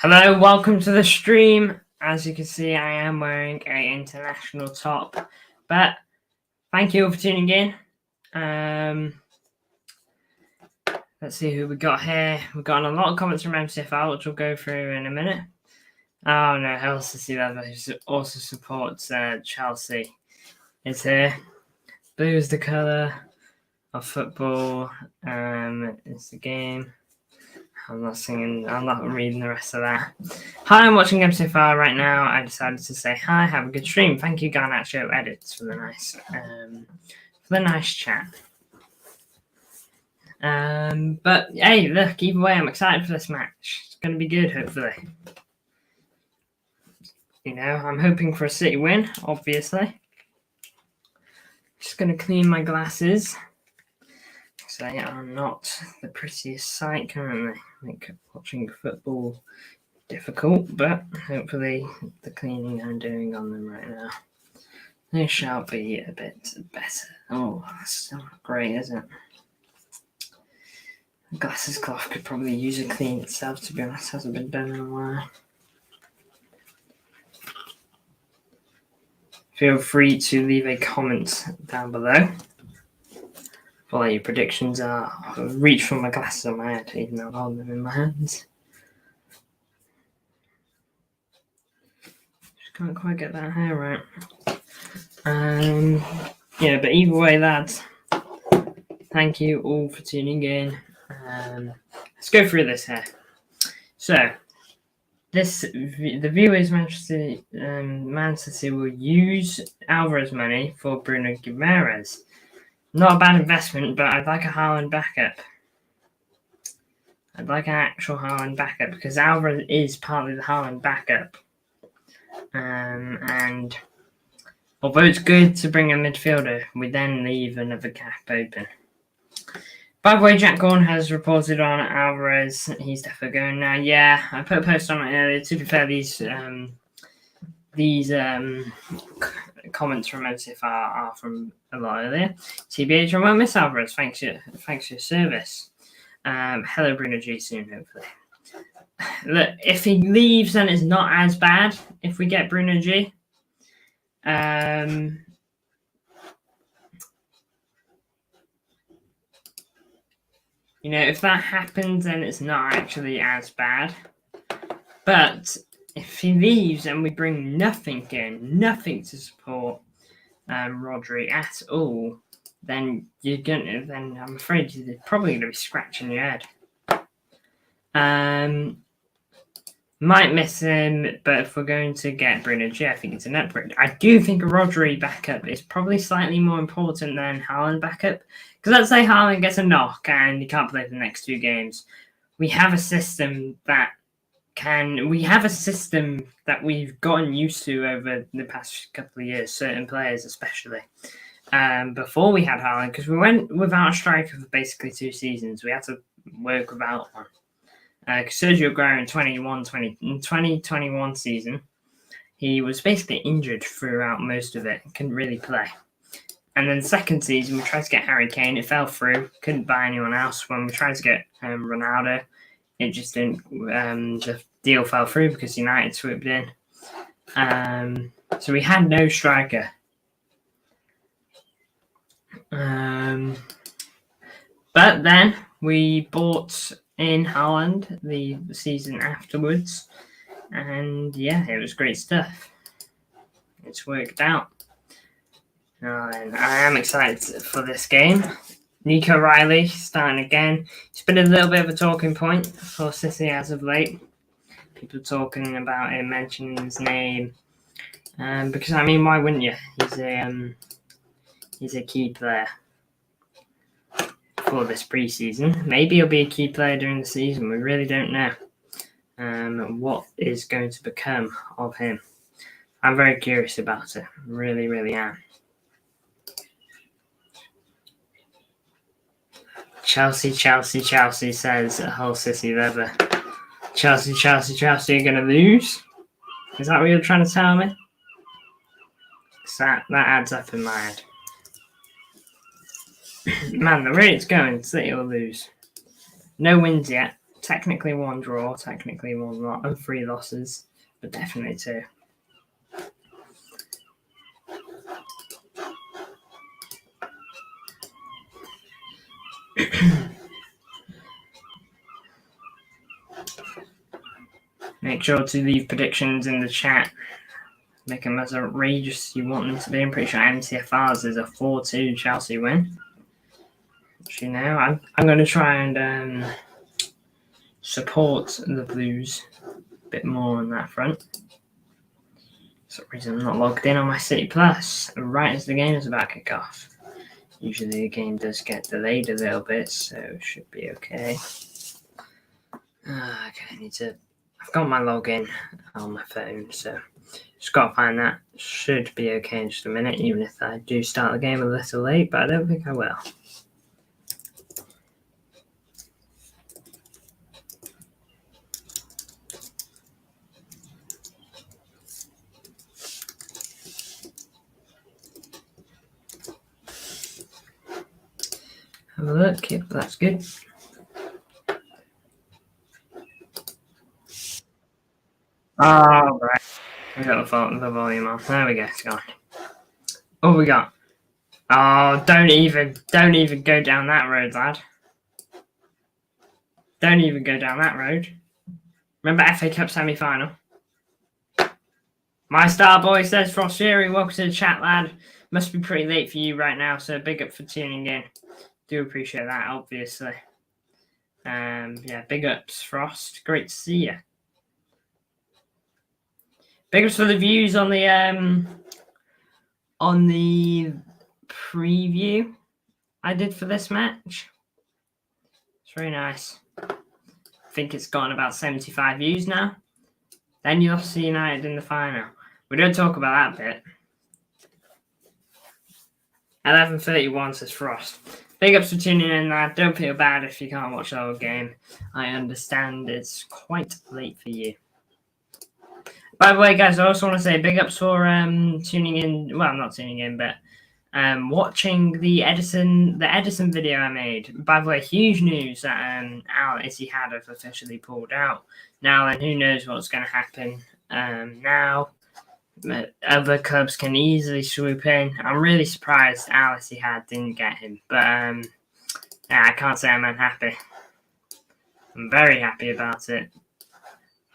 Hello, welcome to the stream. As you can see, I am wearing an international top, but thank you all for tuning in. Let's see who we got here. We've got a lot of comments from MCFL, which we'll go through in a minute. Oh no, LCC Leather, who also supports Chelsea, is here. Blue is the colour of football. It's the game. I'm not singing, I'm not reading the rest of that. Hi, I'm watching MCFR right now. I decided to say hi, have a good stream. Thank you, Garnet Show Edits, for the nice chat. But hey, look, either way, I'm excited for this match. It's going to be good, hopefully. You know, I'm hoping for a City win, obviously. Just going to clean my glasses. So they are not the prettiest sight currently. Make watching football difficult, but hopefully the cleaning I'm doing on them right now, they shall be a bit better. Oh, that's still not great, is it? The glasses cloth could probably use a clean itself, to be honest. It hasn't been done in a while. Feel free to leave a comment down below. Well, your predictions are. I'll reach for my glasses on my head, even though I hold them in my hands. Just can't quite get that hair right. Yeah, but either way, lads, thank you all for tuning in. Let's go through this here. So, the viewers Man City will use Alvarez money for Bruno Guimaraes. Not a bad investment, but I'd like a Haaland backup. I'd like an actual Haaland backup because Alvarez is partly the Haaland backup. And although it's good to bring a midfielder, we then leave another gap open. By the way, Jack Gorn has reported on Alvarez. He's definitely going now. Yeah, I put a post on it earlier. To be fair, these comments from MCF are from a lot earlier. TBH, I won't miss Alvarez. Thanks for your service. Hello, Bruno G. Soon, hopefully. Look, if he leaves, then it's not as bad. If we get Bruno G, if that happens, then it's not actually as bad. But if he leaves and we bring nothing to support Rodri at all, then I'm afraid you're probably going to be scratching your head. Might miss him, but if we're going to get Bruno G, I think it's an upgrade. I do think a Rodri backup is probably slightly more important than Haaland backup. Because let's say Haaland gets a knock and he can't play for the next 2 games. We have a system that we've gotten used to over the past couple of years, certain players especially. Before we had Haaland, because we went without a striker for basically 2 seasons. We had to work without one. Sergio Aguero in 2021 season, he was basically injured throughout most of it, couldn't really play. And then the second season, we tried to get Harry Kane, it fell through, couldn't buy anyone else. When we tried to get Ronaldo, it just didn't, the deal fell through because United swooped in. So we had no striker. But then we bought in Haaland the season afterwards, and yeah, it was great stuff. It's worked out. And I am excited for this game. Nico Riley starting again. It's been a little bit of a talking point for City as of late. People talking about him, mentioning his name, because I mean, why wouldn't you? He's a key player for this preseason. Maybe he'll be a key player during the season. We really don't know what is going to become of him. I'm very curious about it. Really, really am. Chelsea, says Hull City Leather. Chelsea are going to lose? Is that what you're trying to tell me? That adds up in my head. Man, the rate's going, City will lose. No wins yet. Technically 1 draw, technically 1 lot, and 3 losses, but definitely 2. Make sure to leave predictions in the chat. Make them as outrageous as you want them to be. I'm pretty sure MCFR's is a 4-2 Chelsea win. Which, I'm going to try and support the Blues a bit more on that front. For some reason, I'm not logged in on my City Plus right as the game is about to kick off. Usually the game does get delayed a little bit, so it should be okay. Okay, I've got my login on my phone, so just got to find that. Should be okay in just a minute, even if I do start the game a little late, but I don't think I will. Have a look. Yep, that's good. Oh, right. I got the volume on. There we go. It's gone. What we got? Oh, don't even go down that road, lad. Don't even go down that road. Remember FA Cup semi-final? My star boy says, Frost Fury, welcome to the chat, lad. Must be pretty late for you right now, so big up for tuning in. Do appreciate that, obviously. Yeah, big ups, Frost. Great to see you. Big ups for the views on the preview I did for this match. It's very nice. I think it's gotten about 75 views now. Then you'll see United in the final. We don't talk about that bit. 11:31 says Frost. Big ups for tuning in, lad. Don't feel bad if you can't watch the whole game. I understand it's quite late for you. By the way, guys, I also want to say big ups for tuning in. Well, not tuning in, but watching the Edison video I made. By the way, huge news that Al Ittihad have officially pulled out. Now, and who knows what's going to happen now. Other clubs can easily swoop in. I'm really surprised Al Ittihad didn't get him, but yeah, I can't say I'm unhappy. I'm very happy about it.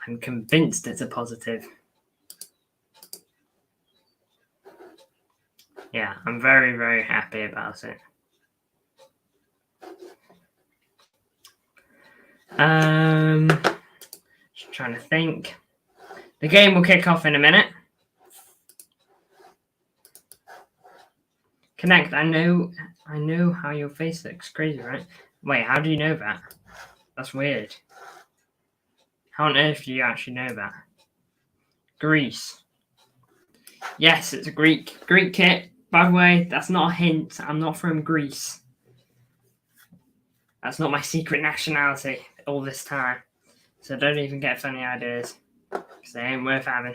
I'm convinced it's a positive. Yeah, I'm very, very happy about it. Just trying to think. The game will kick off in a minute. Connect, I know how your face looks. Crazy, right? Wait, how do you know that? That's weird. How on earth do you actually know that? Greece. Yes, it's a Greek kit. By the way, that's not a hint. I'm not from Greece. That's not my secret nationality all this time. So don't even get funny ideas. Because they ain't worth having.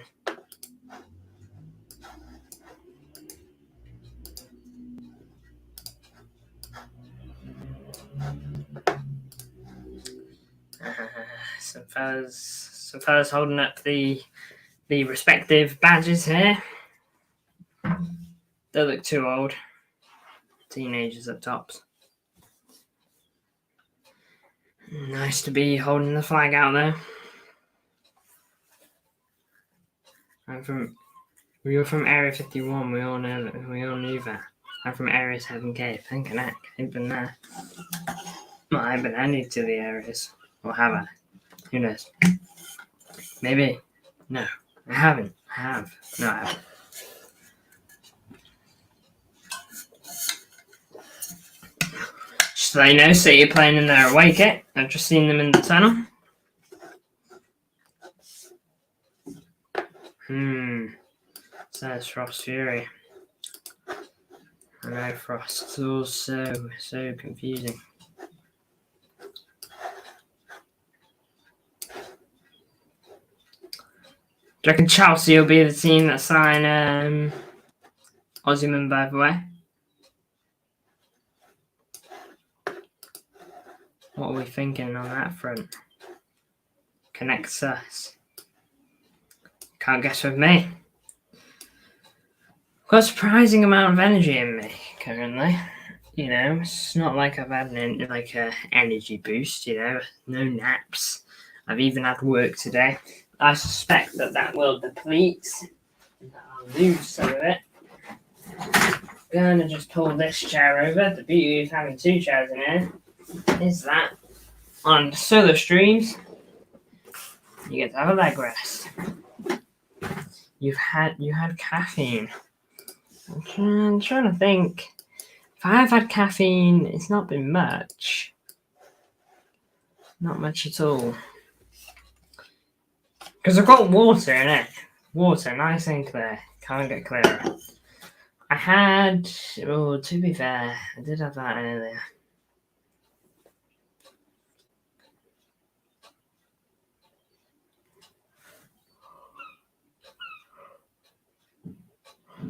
Some fellas holding up the respective badges here. They look too old. Teenagers at tops. Nice to be holding the flag out there. We were from Area 51. We all knew that. I'm from Area 7K. Thinking heck, I've been there. Well, I've been any to the areas. Or have I? Who knows? Maybe. No, I haven't. I have. No, I haven't. Just so you know, City are playing in their away kit. I've just seen them in the tunnel. Says Frost Fury. I know Frost's all so confusing. Do you reckon Chelsea will be the team that sign Osimhen, by the way? What are we thinking on that front? Connects us. Can't guess with me. Got a surprising amount of energy in me currently. You know, it's not like I've had an energy boost. You know, no naps. I've even had work today. I suspect that will deplete. I'll lose some of it. I'm gonna just pull this chair over. The beauty of having two chairs in here is that on solo streams you get to have a leg rest. You had caffeine. I'm trying to think. If I've had caffeine, it's not been much. Not much at all. Because I've got water in it. Water, nice and clear. Can't get clearer. I had... Oh, to be fair, I did have that earlier.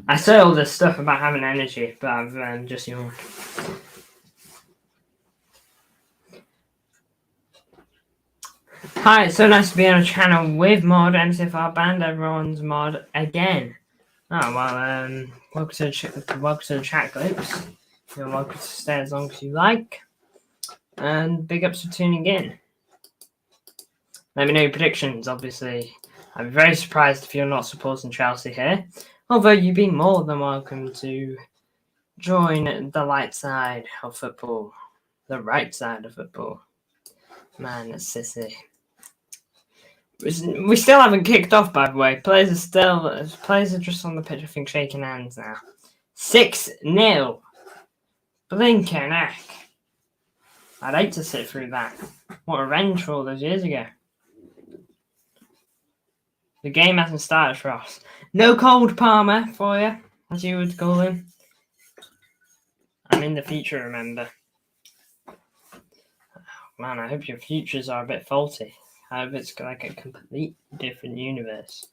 I say all this stuff about having energy, but I've just yawned. Hi, it's so nice to be on a channel with Mod, MCFR Band, everyone's Mod again. Oh, well, welcome to the chat, folks. You're welcome to stay as long as you like. And big ups for tuning in. Let me know your predictions, obviously. I'm very surprised if you're not supporting Chelsea here. Although you'd be more than welcome to join the light side of football. The right side of football. Man, that's sissy. We still haven't kicked off, by the way. Players are just on the pitch, I think, shaking hands now. 6-0. Blinking heck. I'd hate to sit through that. What revenge for all those years ago. The game hasn't started for us. No cold Palmer for you, as you would call him. I'm in the future, remember. Oh, man, I hope your futures are a bit faulty. I hope it's like a completely different universe.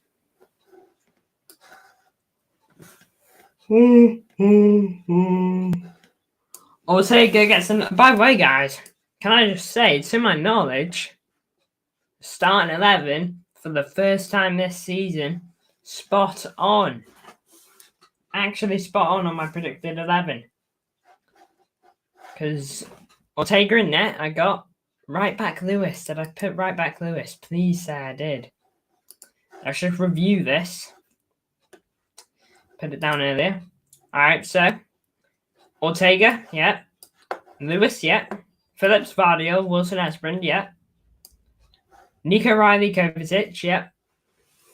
Or say go get some. By the way, guys, can I just say, to my knowledge, starting 11 for the first time this season, spot on. Actually, spot on my predicted 11. Because Ortega in net, I got right back Lewis. Did I put right back Lewis? Please say I did. I should review this. Put it down earlier. Alright, so Ortega, yeah. Lewis, yeah. Phillips, Vardio, Wilson, Esbrand, yeah. Nico Riley, Kovacic, yeah.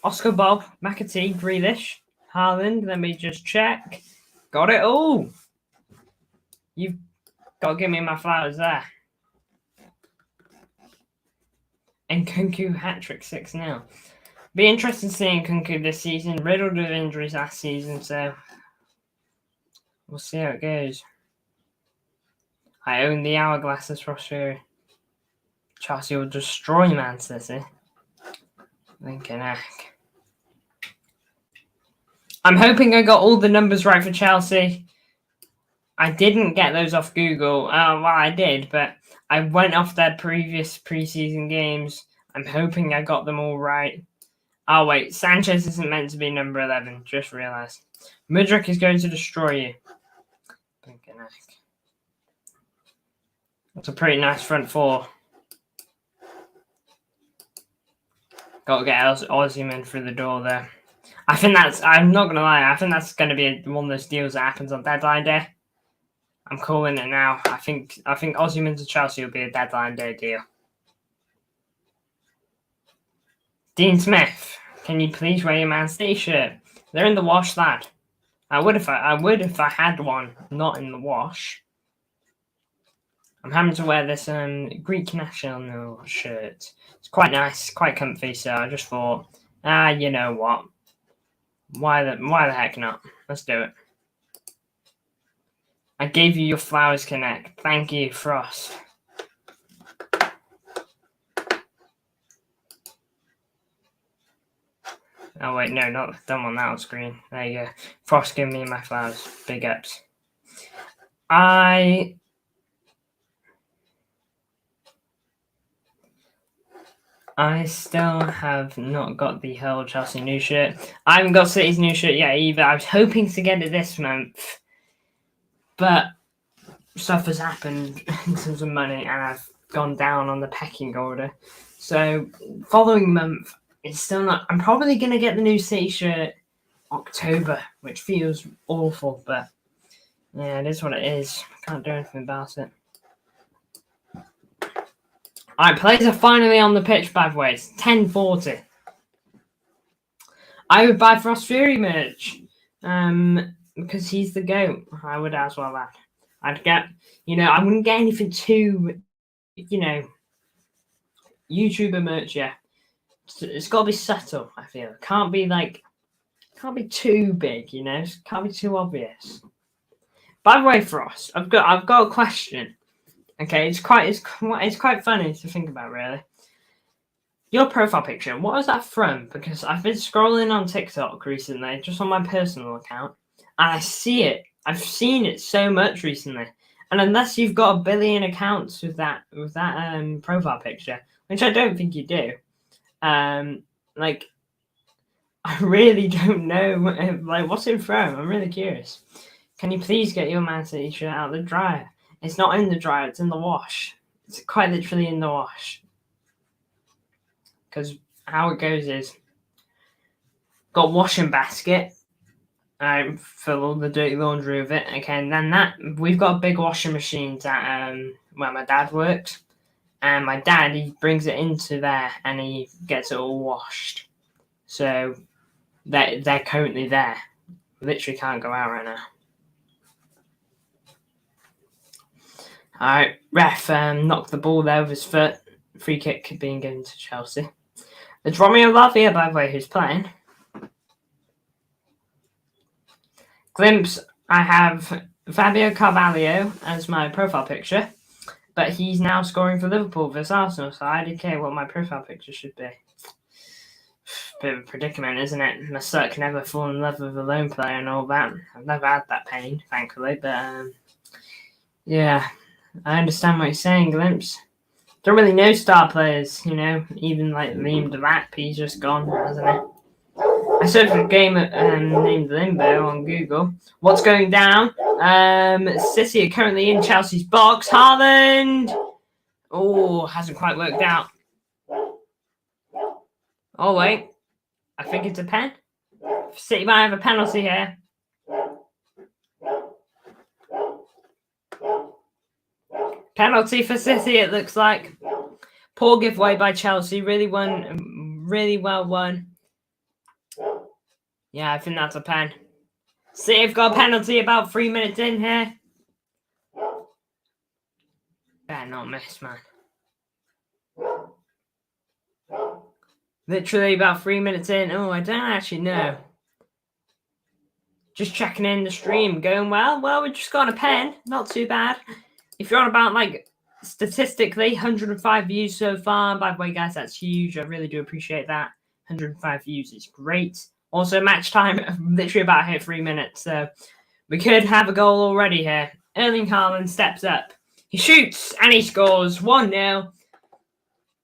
Oscar Bob, McAtee, Grealish, Haaland. Let me just check. Got it all. You've got to give me my flowers there. And Kunku hat-trick 6-0. Be interested seeing Kunku this season. Riddled with injuries last season, so we'll see how it goes. I own the hourglasses for Australia. Chelsea will destroy Man City. Lincoln Eck. I'm hoping I got all the numbers right for Chelsea. I didn't get those off Google. Well, I did, but I went off their previous preseason games. I'm hoping I got them all right. Oh, wait. Sanchez isn't meant to be number 11. Just realised. Mudryk is going to destroy you. Lincoln Eck. That's a pretty nice front four. Got to get Osimhen through the door there. I think that's, I'm not going to lie, I think that's going to be one of those deals that happens on deadline day. I'm calling it now. I think Osimhen to Chelsea will be a deadline day deal. Dean Smith, can you please wear your Man City shirt? They're in the wash, lad. I would if I had one not in the wash. I'm having to wear this Greek national shirt. It's quite nice, quite comfy, so I just thought, you know what? Why the heck not? Let's do it. I gave you your flowers, Connect. Thank you, Frost. Oh wait, no, don't want that on screen. There you go. Frost giving me my flowers. Big ups. I still have not got the Hull Chelsea new shirt. I haven't got City's new shirt yet either. I was hoping to get it this month, but stuff has happened in terms of money, and I've gone down on the pecking order. So, following month, it's still not. I'm probably going to get the new City shirt October, which feels awful, but yeah, it is what it is. I can't do anything about it. Alright, players are finally on the pitch, by the way. It's 10:40. I would buy Frost Fury merch. Because he's the GOAT. I would as well, lad. I'd get, I wouldn't get anything too, YouTuber merch, yeah. It's got to be subtle, I feel. Can't be too big, Can't be too obvious. By the way, Frost, I've got a question. Okay, it's quite funny to think about, really. Your profile picture, what is that from? Because I've been scrolling on TikTok recently, just on my personal account, and I see it. I've seen it so much recently, and unless you've got 1 billion accounts with that profile picture, which I don't think you do, I really don't know, what's it from? I'm really curious. Can you please get your Man City shirt out of the dryer? It's not in the dryer, it's in the wash. It's quite literally in the wash. Because how it goes is, got washing basket, fill all the dirty laundry with it. Okay, and then we've got a big washing machine at where my dad works. And my dad, he brings it into there and he gets it all washed. So they're currently there. Literally can't go out right now. Alright, ref knocked the ball there with his foot. Free kick being given to Chelsea. It's Romeo Lavia, by the way, who's playing. Glimpse, I have Fabio Carvalho as my profile picture, but he's now scoring for Liverpool versus Arsenal, so I don't care what my profile picture should be. Bit of a predicament, isn't it? My cert can never fall in love with a lone player and all that. I've never had that pain, thankfully, but yeah, I understand what you're saying, Glimpse. Don't really know star players, you know, even like Liam Delap, he's just gone, hasn't he? I searched for a game named Limbo on Google. What's going down? City are currently in Chelsea's box. Haaland! Oh, hasn't quite worked out. Oh, wait. I think it's a pen. City might have a penalty here. Penalty for City, it looks like. Poor giveaway by Chelsea. Really well won. Yeah, I think that's a pen. City have got a penalty about 3 minutes in here. Better not miss, man. Literally about 3 minutes in. Oh, I don't actually know. Just checking in the stream. Going well? Well, we just got a pen. Not too bad. If you're on about, like, statistically, 105 views so far. By the way, guys, that's huge. I really do appreciate that. 105 views is great. Also, match time, literally about hit 3 minutes. So, we could have a goal already here. Erling Haaland steps up. He shoots, and he scores. 1-0.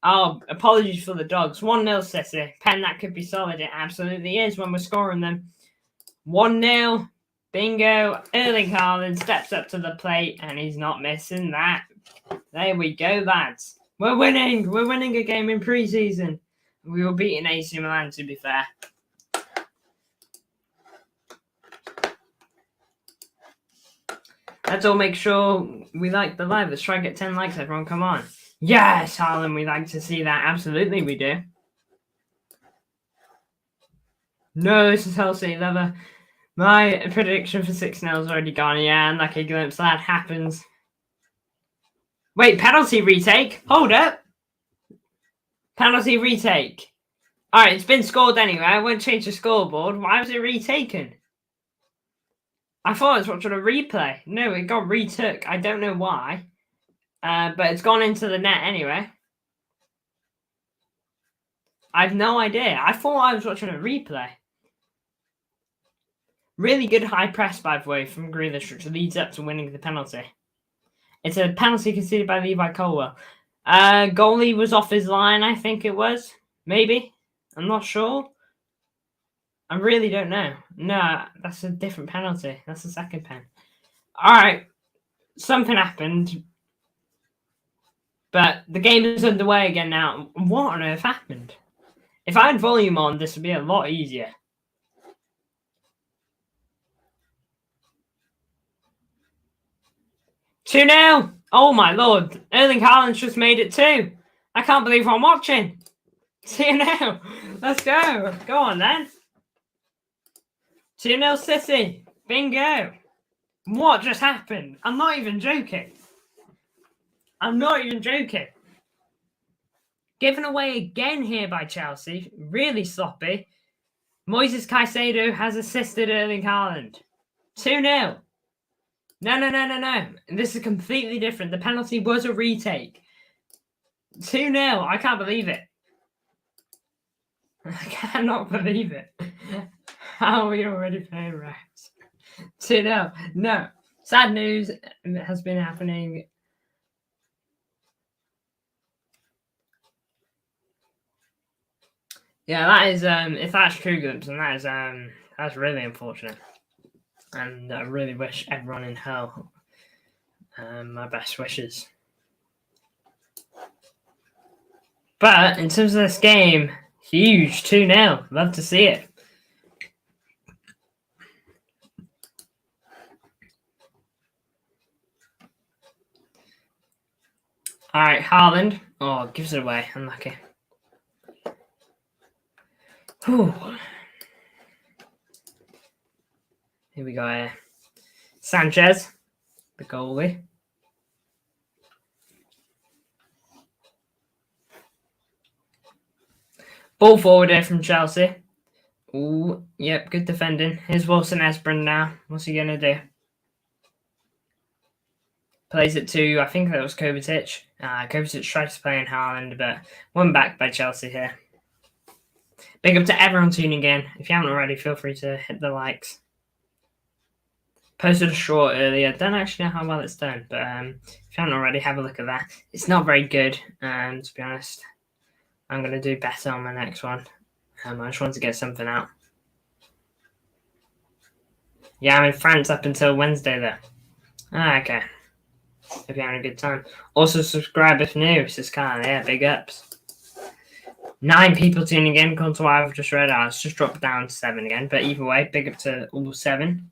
Oh, apologies for the dogs. 1-0 City. Pen that could be solid. It absolutely is when we're scoring them. 1-0. Bingo. Erling Haaland steps up to the plate and he's not missing that. There we go, lads. We're winning. We're winning a game in pre-season. We were beating AC Milan, to be fair. Let's all make sure we like the live. Let's try and get 10 likes, everyone. Come on. Yes, Haaland, we like to see that. Absolutely, we do. No, this is Chelsea. Leather. My prediction for 6-0 is already gone. Yeah, unlucky glimpse. That happens. Wait, penalty retake? Hold up. Penalty retake. Alright, it's been scored anyway. I won't change the scoreboard. Why was it retaken? I thought I was watching a replay. No, it got retook. I don't know why. But it's gone into the net anyway. I have no idea. I thought I was watching a replay. Really good high press, by the way, from Grealish, which leads up to winning the penalty. It's a penalty conceded by Levi Colwell. Goalie was off his line, I think it was. Maybe. I'm not sure. I really don't know. No, that's a different penalty. That's the second pen. Alright. Something happened. But the game is underway again now. What on earth happened? If I had volume on, this would be a lot easier. Two-0. Oh my lord. Erling Haaland's just made it 2. I can't believe I'm watching. 2-0. Let's go. Go on then. 2-0 City. Bingo. What just happened? I'm not even joking. I'm not even joking. Given away again here by Chelsea. Really sloppy. Moises Caicedo has assisted Erling Haaland. 2-0. No. This is completely different. The penalty was a retake. 2-0. I can't believe it. I cannot believe it. How are we already playing refs? 2-0. No. Sad news has been happening. Yeah, that is if that's true, Glimpse, and that's really unfortunate. And I really wish everyone in hell my best wishes. But in terms of this game, huge 2-0. Love to see it. Alright, Haaland. Oh, gives it away. Unlucky. Whew. Here we go. Sanchez, the goalie. Ball forward here from Chelsea. Ooh, yep, good defending. Here's Wilson Esbrand now. What's he going to do? Plays it to, I think that was Kovacic. Kovacic tried to play in Haaland, but won back by Chelsea here. Big up to everyone tuning in. If you haven't already, feel free to hit the likes. Posted a short earlier. Don't actually know how well it's done, but if you haven't already, have a look at that. It's not very good, to be honest. I'm going to do better on my next one. I just want to get something out. Yeah, I'm in France up until Wednesday, though. Okay. Hope you're having a good time. Also, subscribe if new. This is kind of, yeah, big ups. 9 people tuning in, according to what I've just read. It's just dropped down to 7 again. But either way, big up to all 7.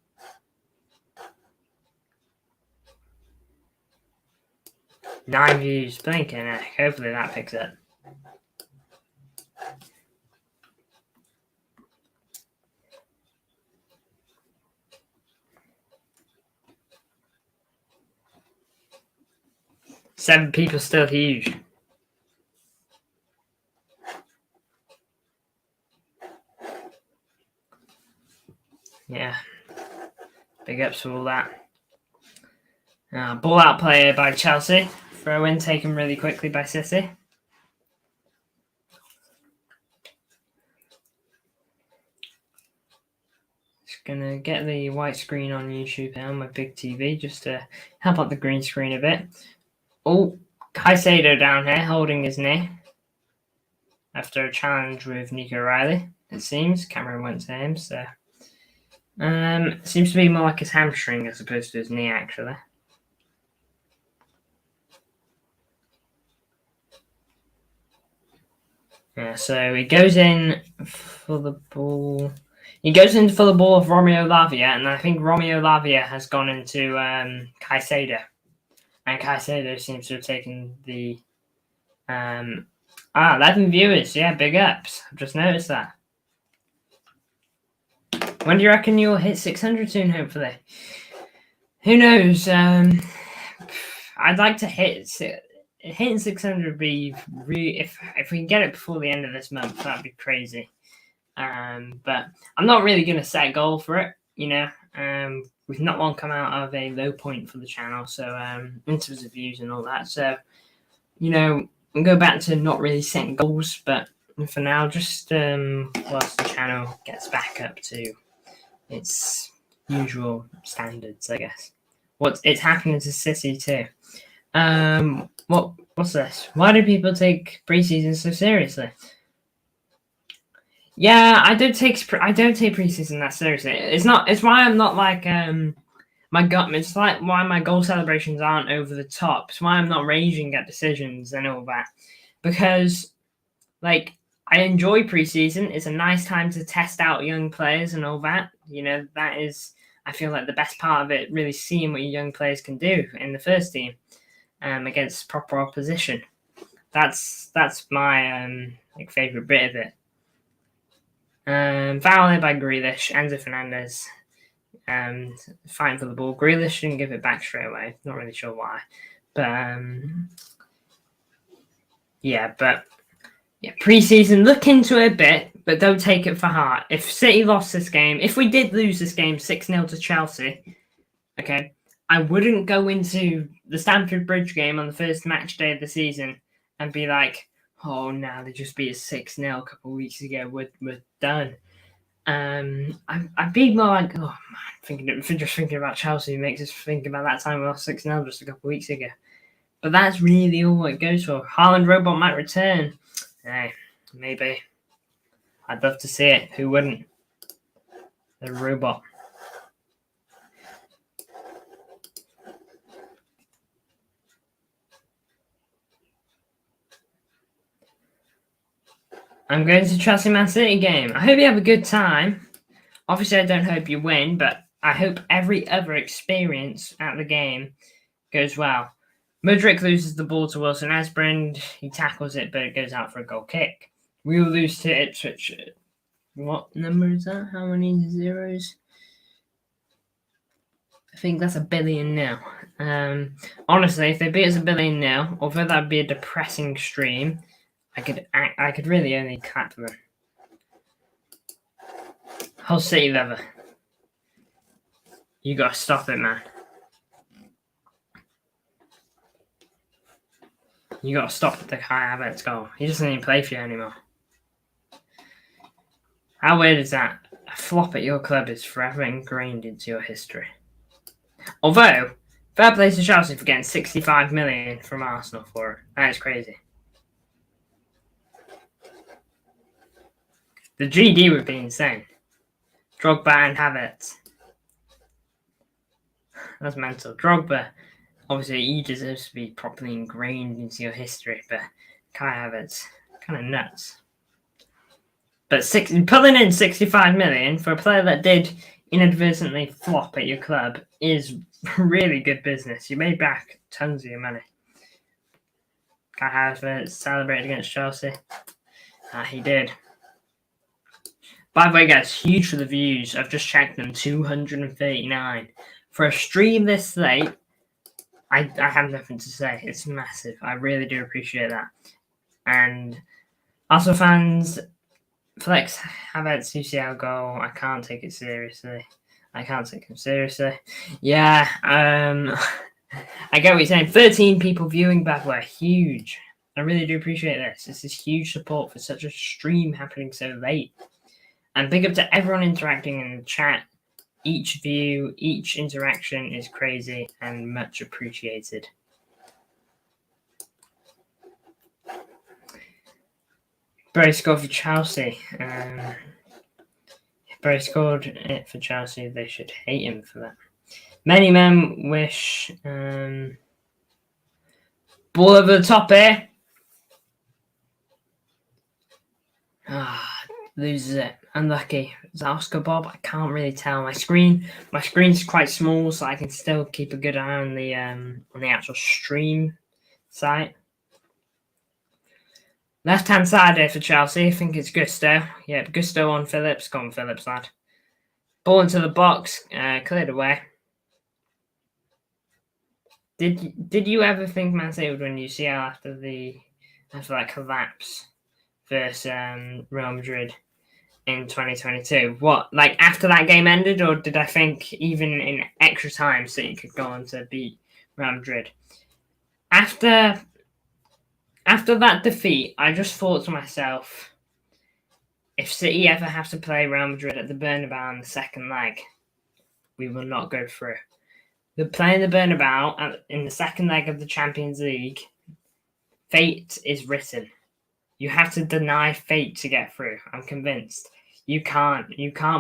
Nine views. Blinking. Hopefully that picks up. Seven people still huge. Yeah. Big ups for all that. Ball out player by Chelsea. Throw in taken really quickly by City. Just gonna get the white screen on YouTube here on my big TV just to help out the green screen a bit. Oh, Caicedo down here holding his knee after a challenge with Nico Riley. It seems Cameron went to him, so seems to be more like his hamstring as opposed to his knee actually. Yeah, so he goes in for the ball. He goes in for the ball of Romeo Lavia, and I think Romeo Lavia has gone into Caicedo. And Caicedo seems to have taken the 11 viewers. Yeah, big ups. I've just noticed that. When do you reckon you'll hit 600 soon, hopefully? Who knows? I'd like to hit... Hitting 600 would be really... If we can get it before the end of this month, that'd be crazy. But I'm not really going to set a goal for it, you know. We've not long come out of a low point for the channel, so in terms of views and all that. So, you know, we'll go back to not really setting goals, but for now, just whilst the channel gets back up to its usual standards, I guess. It's happening to City too. What's this? Why do people take preseason so seriously? Yeah, I don't take preseason that seriously. It's why I'm not like it's like why my goal celebrations aren't over the top. It's why I'm not raging at decisions and all that. Because like I enjoy preseason. It's a nice time to test out young players and all that. You know, that is I feel like the best part of it, really seeing what your young players can do in the first team against proper opposition. That's my like favorite bit of it. Foul by Grealish, Enzo Fernandez fighting for the ball. Grealish didn't give it back straight away. Not really sure why. But yeah, preseason, look into it a bit, but don't take it for heart. If City lost this game, if we did lose this game 6-0 to Chelsea, okay, I wouldn't go into the Stamford Bridge game on the first match day of the season and be like, oh, no, they just beat us 6-0 a couple of weeks ago. We're done. I'd be more like, oh, man, just thinking about Chelsea makes us think about that time we lost 6-0 just a couple of weeks ago. But that's really all it goes for. Haaland robot might return. Hey, maybe. I'd love to see it. Who wouldn't? The robot. I'm going to Chelsea Man City game. I hope you have a good time. Obviously, I don't hope you win, but I hope every other experience at the game goes well. Mudryk loses the ball to Wilson Esbrand. He tackles it, but it goes out for a goal kick. We will lose to Ipswich. What number is that? How many zeros? I think that's 1 billion now. Honestly, if they beat us 1 billion now, although that would be a depressing stream, I could really only clap for them. Hull City leather. You gotta stop it, man. You gotta stop the Kai Havertz goal. He doesn't even play for you anymore. How weird is that? A flop at your club is forever ingrained into your history. Although, fair play to Chelsea for getting 65 million from Arsenal for it. That is crazy. The GD would be insane. Drogba and Havertz. That's mental. Drogba, obviously, he deserves to be properly ingrained into your history, but Kai Havertz, kind of nuts. But pulling in 65 million for a player that did inadvertently flop at your club is really good business. You made back tons of your money. Kai Havertz celebrated against Chelsea. He did. By the way, guys, huge for the views. I've just checked them, 239. For a stream this late, I have nothing to say. It's massive. I really do appreciate that. And Arsenal fans, Flex Havertz UCL goal. I can't take it seriously. I can't take him seriously. Yeah, I get what you're saying. 13 people viewing, by the way. Huge. I really do appreciate this. This is huge support for such a stream happening so late. And big up to everyone interacting in the chat. Each view, each interaction is crazy and much appreciated. Bray scored for Chelsea. If Bray scored it for Chelsea, they should hate him for that. Many men wish ball over the top here. Loses it. Unlucky. Is that Oscar Bob? I can't really tell. My screen's quite small, so I can still keep a good eye on the actual stream site. Left-hand side here for Chelsea. I think it's Gusto. Yep, Gusto on Phillips. Come on, Phillips, lad. Ball into the box. Cleared away. Did you ever think Man City would win UCL after that collapse versus Real Madrid in 2022? What, like after that game ended, or did I think even in extra time City could go on to beat Real Madrid? After that defeat, I just thought to myself, if City ever have to play Real Madrid at the Bernabeu in the second leg, we will not go through. They're playing the Bernabeu in the second leg of the Champions League. Fate is written. You have to deny fate to get through. I'm convinced. You can't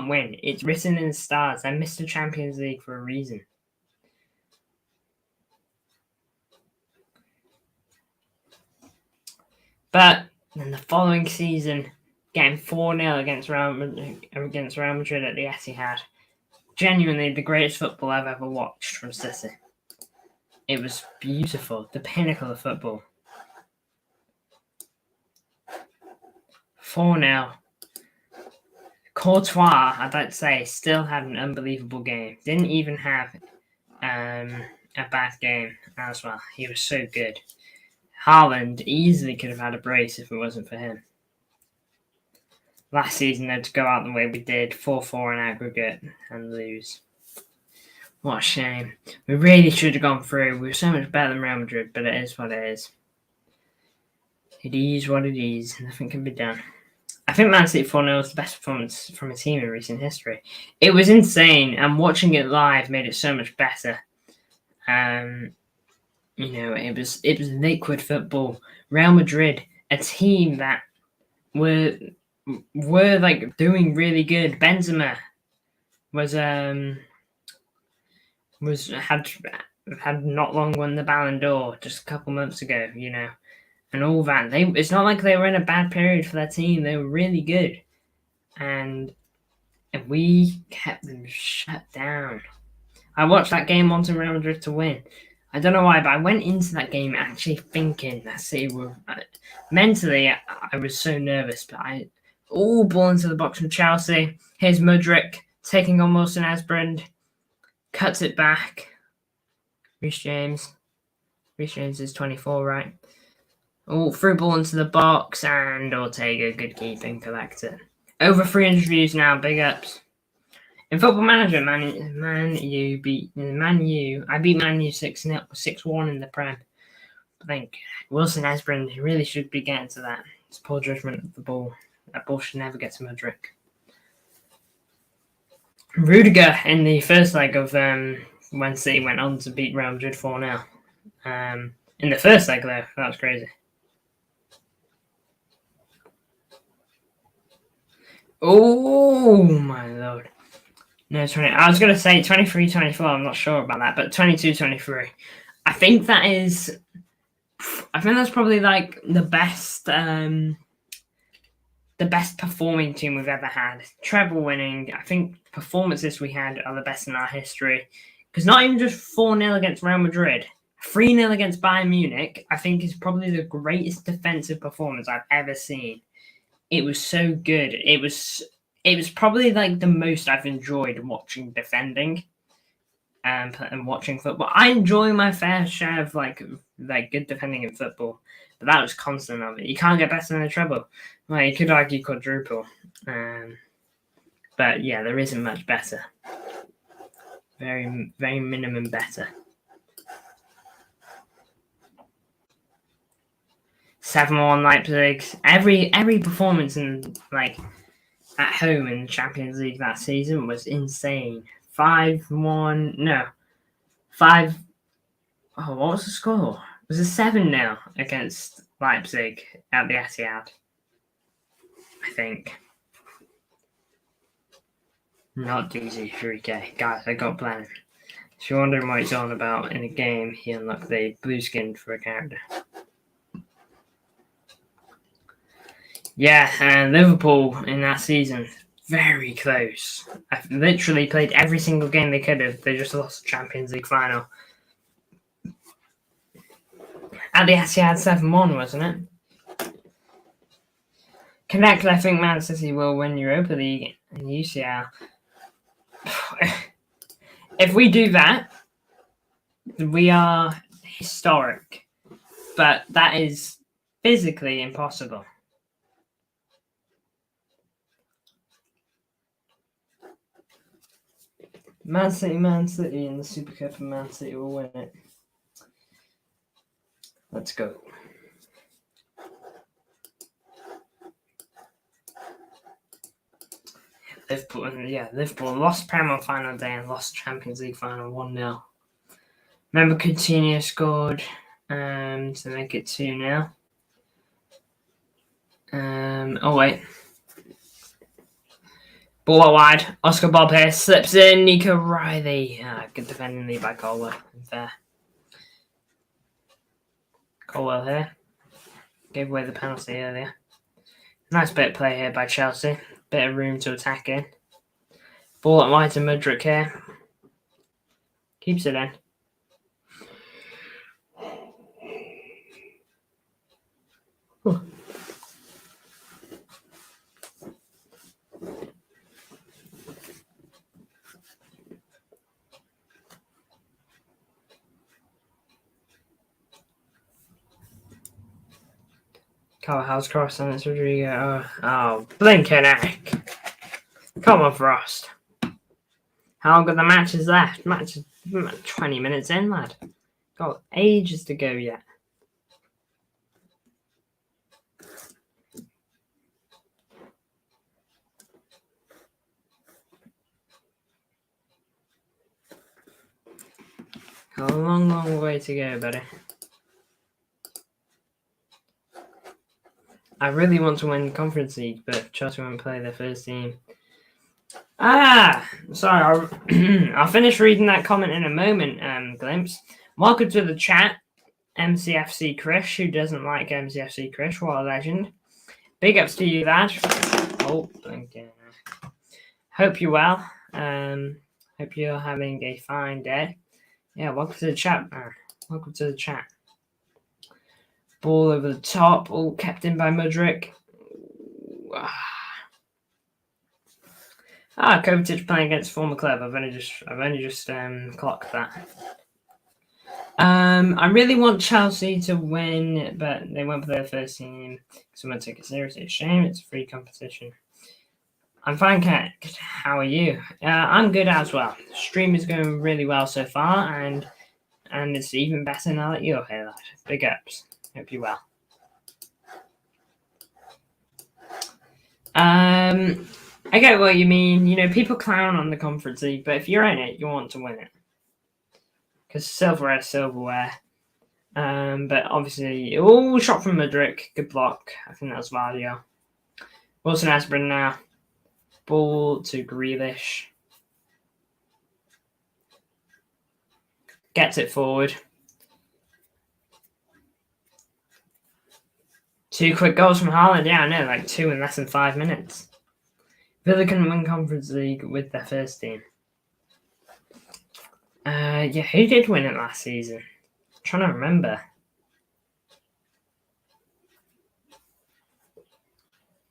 win. It's written in the stars. They missed the Champions League for a reason. But in the following season, getting 4-0 against Real Madrid at the Etihad, genuinely the greatest football I've ever watched from City. It was beautiful. The pinnacle of football. 4-0. Courtois, I'd like to say, still had an unbelievable game. Didn't even have a bad game as well. He was so good. Haaland easily could have had a brace if it wasn't for him. Last season, though, to go out the way we did, 4-4 in aggregate and lose. What a shame. We really should have gone through. We were so much better than Real Madrid, but it is what it is. It is what it is. Nothing can be done. I think Man City 4-0 was the best performance from a team in recent history. It was insane, and watching it live made it so much better. It was liquid football. Real Madrid, a team that were like doing really good. Benzema had not long won the Ballon d'Or just a couple months ago, and all that. It's not like they were in a bad period for their team. They were really good, and we kept them shut down. I watched that game wanting Real Madrid to win. I don't know why, but I went into that game actually thinking that City were... mentally, I was so nervous, but ball into the box from Chelsea. Here's Mudryk taking on Wilson Asbrand. Cuts it back. Reece James. Reece James is 24, right? Oh, through ball into the box, and Ortega, good keeping, collect it. Over 300 views now, big ups. In Football Manager, I beat Man U 6-1 in the Prem. I think Wilson Esbrand really should be getting to that. It's poor judgment of the ball. That ball should never get to Mudryk. Rudiger in the first leg of when City went on to beat Real Madrid 4-0. In the first leg, though, that was crazy. Oh, my lord. No, 20. I was going to say 23-24. I'm not sure about that, but 22-23. I think that's probably like the best performing team we've ever had. Treble winning. I think performances we had are the best in our history. Because not even just 4-0 against Real Madrid, 3-0 against Bayern Munich, I think is probably the greatest defensive performance I've ever seen. It was so good. It was probably like the most I've enjoyed watching defending and watching football. I enjoy my fair share of like good defending in football, but that was constant of it. You can't get better than a treble. Well, you could argue quadruple, but yeah, there isn't much better. Very, very minimum better. 7-1 Leipzig. Every performance in at home in the Champions League that season was insane. 5-1. No. 5. Oh, what was the score? It was a 7-0 against Leipzig at the Etihad, I think. Not DZ3K. Guys, I got planning. If you're wondering what he's on about in a game, he unlocked the blue skin for a character. Yeah, and Liverpool in that season, very close. I've literally played every single game they could have. They just lost the Champions League final. At the Etihad 7-1, wasn't it? Connect, I think Man City will win Europa League and UCL. If we do that, we are historic. But that is physically impossible. Man City in the Super Cup, and Man City will win it. Let's go. Liverpool lost Premier final day and lost Champions League final 1-0. Remember Coutinho scored to make it 2-0. Oh wait. Ball out wide. Oscar Bob here slips in. Nico Riley. Good defending lead by Colwell. There. Colwell here. Gave away the penalty earlier. Nice bit of play here by Chelsea. Bit of room to attack in. Ball at wide to Mudryk here. Keeps it in. Ooh. Carvajal's cross and it's Rodrigo. Oh, blinking heck. Come on, Frost. How long are the matches left? Match is 20 minutes in, lad. Got ages to go yet. Got a long, long way to go, buddy. I really want to win Conference League, but Chelsea won't play their first team. Sorry, I'll finish reading that comment in a moment, Glimpse. Welcome to the chat, MCFC Chris, who doesn't like MCFC Chris, what a legend. Big ups to you, lad. Oh, blinking. Hope you're well. Hope you're having a fine day. Yeah, welcome to the chat, man. Welcome to the chat. Ball over the top, all kept in by Mudryk. Kovacic playing against former club. I've only just clocked that. I really want Chelsea to win, but they went for their first team, so I'm going to take it seriously. It's a shame, it's a free competition. I'm fine, Kat. How are you? I'm good as well. The stream is going really well so far, and it's even better now that you're here, lad. Big ups. Hope you're well. I get what you mean. You know, people clown on the Conference League, but if you're in it, you want to win it. Because silverware is silverware. But obviously, shot from Madrid. Good block. I think that was Vardio. Wilson Asbrin now. Ball to Grealish. Gets it forward. 2 quick goals from Haaland. Yeah, I know, like 2 in less than 5 minutes. Villa can win Conference League with their first team. Yeah, who did win it last season? I'm trying to remember.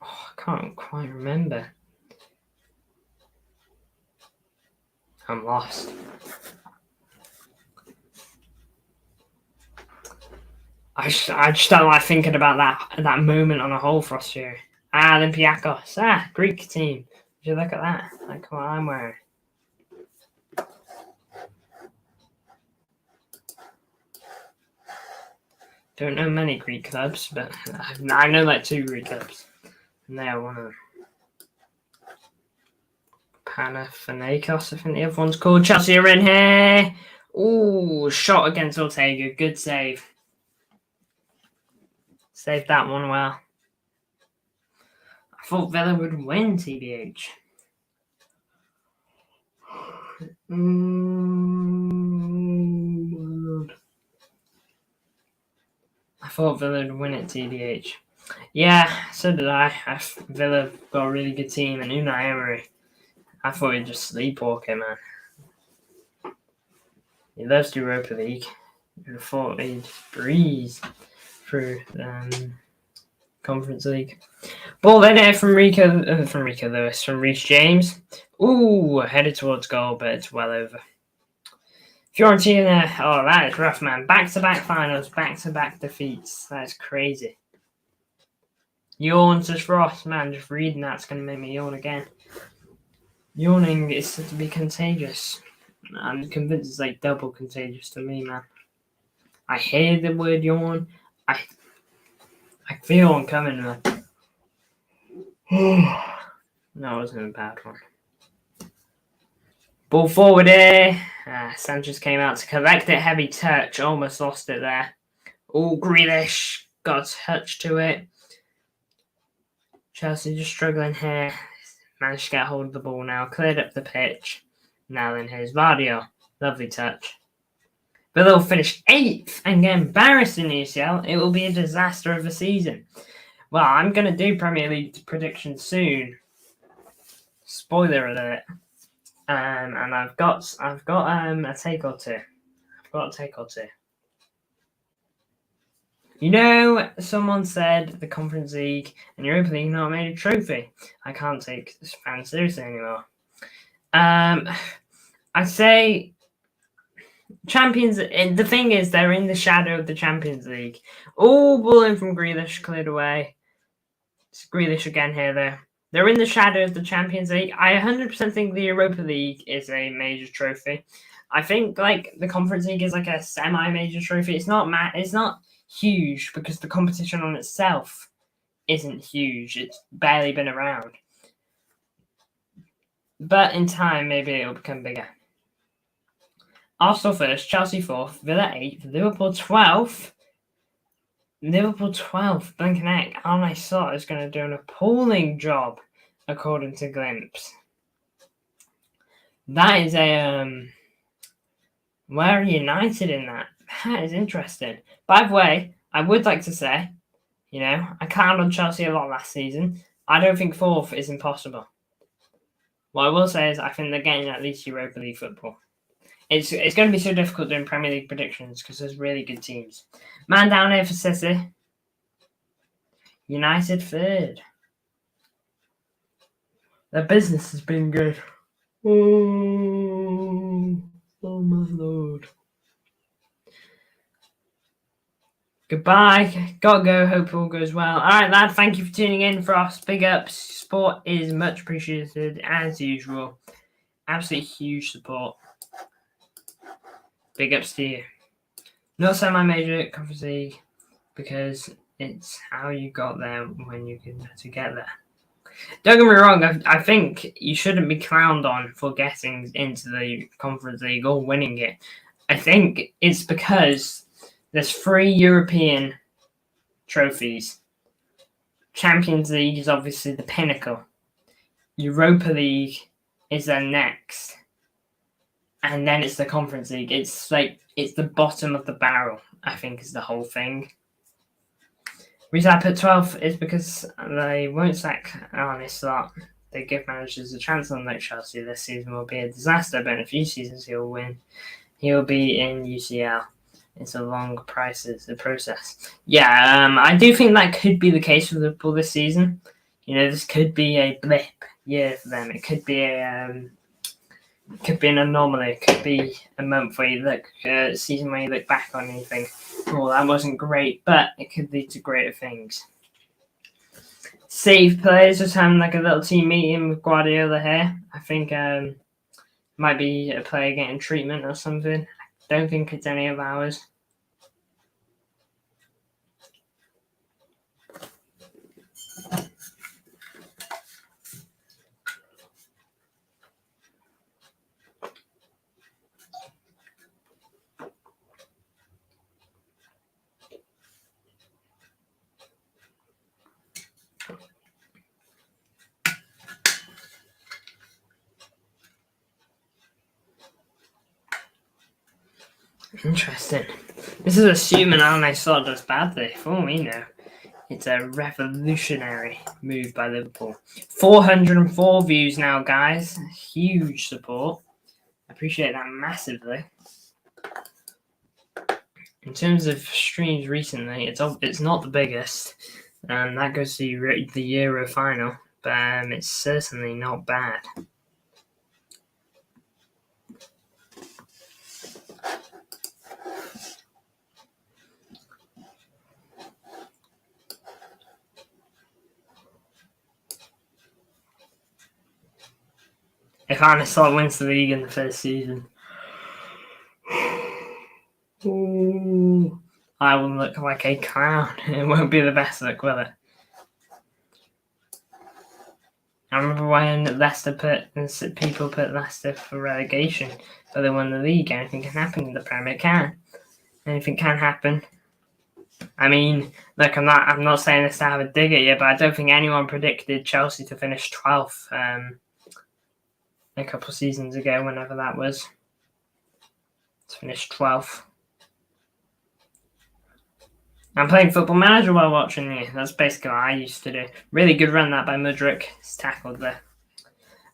I can't quite remember. I'm lost. I just don't like thinking about that moment on a whole for us here. Olympiacos. Greek team. Would you look at that? Like what I'm wearing. Don't know many Greek clubs, but I know like 2 Greek clubs. And they are one of them. Panathinaikos, I think the other one's called. Chelsea are in here. Ooh, shot against Ortega. Good save. Saved that one well. I thought Villa would win, TBH. I thought Villa would win it, TBH. Yeah, so did I. Villa got a really good team, and Unai Emery. I thought he'd just sleepwalk it, man. He loves the Europa League. You'd have thought he'd breeze through Conference League. Ball in there from Rico Lewis, from Reece James. Ooh, headed towards goal, but it's well over. Fiorentina, that is rough, man. Back-to-back finals, back-to-back defeats. That is crazy. Yawn to Frost, man. Just reading that's going to make me yawn again. Yawning is said to be contagious. I'm convinced it's like double contagious to me, man. I hear the word yawn. I feel one coming, man. No, it wasn't a bad one. Ball forward here. Sanchez came out to collect it. Heavy touch. Almost lost it there. Grealish got a touch to it. Chelsea just struggling here. Managed to get hold of the ball now. Cleared up the pitch. Now then here's Vardio. Lovely touch. Villa will finish 8th and get embarrassed in the UCL. It will be a disaster of a season. Well, I'm going to do Premier League predictions soon. Spoiler alert. And I've got a take or two. You know, someone said the Conference League and Europa League not made a trophy. I can't take this fan seriously anymore. I say Champions. The thing is, they're in the shadow of the Champions League. Ball in from Grealish, cleared away. It's Grealish again here, though. They're in the shadow of the Champions League. I 100% think the Europa League is a major trophy. I think like the Conference League is like a semi-major trophy. It's not huge because the competition on itself isn't huge. It's barely been around. But in time, maybe it'll become bigger. Arsenal first, Chelsea 4th, Villa 8th, Liverpool 12th. Blinking Arne Slot is going to do an appalling job, according to Glimpse. That is where are United in that? That is interesting. By the way, I would like to say, I counted on Chelsea a lot last season. I don't think 4th is impossible. What I will say is I think they're getting at least Europa League football. It's going to be so difficult doing Premier League predictions because there's really good teams. Man down here for City. United 3rd. Their business has been good. Oh my lord. Goodbye. Gotta go. Hope all goes well. All right, lad. Thank you for tuning in for us. Big ups. Support is much appreciated as usual. Absolutely huge support. Big ups to you. Not semi-major Conference League because it's how you got there when you can to get there. Don't get me wrong, I think you shouldn't be clowned on for getting into the Conference League or winning it. I think it's because there's 3 European trophies. Champions League is obviously the pinnacle. Europa League is then next. And then it's the Conference League. It's the bottom of the barrel, I think, is the whole thing. The reason I put 12th is because they won't sack Arne Slot. They give managers a chance on like Chelsea. This season will be a disaster, but in a few seasons he'll win. He'll be in UCL. It's a long process. Yeah, I do think that could be the case for Liverpool this season. This could be a blip year for them. It could be an anomaly. It could be a month where you look, season where you look back on and you think, oh, that wasn't great, but it could lead to greater things. Save players just having like a little team meeting with Guardiola here. I think might be a player getting treatment or something. Don't think it's any of ours. Interesting. This is assuming Arne Slot does badly. For all we know, it's a revolutionary move by Liverpool. 404 views now, guys. Huge support. I appreciate that massively. In terms of streams recently, it's not the biggest. That goes to the Euro final, but it's certainly not bad. If Arne Slot wins the league in the first season, ooh, I will look like a clown. It won't be the best look, will it? I remember when people put Leicester for relegation, but they won the league. Anything can happen in the Premier. It can. Anything can happen. I mean, look, I'm not saying this to have a dig at you, but I don't think anyone predicted Chelsea to finish 12th a couple of seasons ago, whenever that was. To finish 12th. I'm playing Football Manager while watching you. That's basically what I used to do. Really good run that by Mudryk. He's tackled there.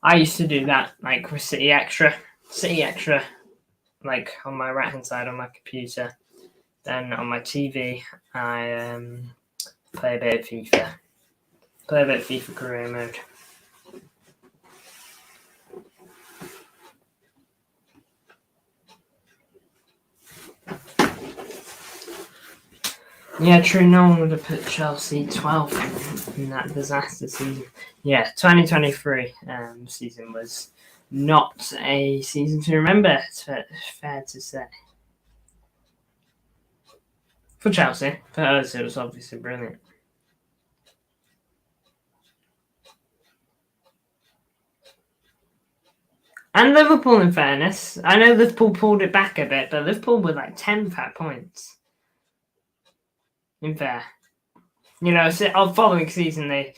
I used to do that, like with City Extra, like on my right hand side on my computer. Then on my TV, I play a bit of FIFA. Play a bit of FIFA career mode. Yeah, true. No one would have put Chelsea 12th in that disaster season. Yeah, 2023 season was not a season to remember. It's fair to say. For Chelsea, for us, it was obviously brilliant. And Liverpool, in fairness, I know Liverpool pulled it back a bit, but Liverpool were like 10th at points. In fair, following season they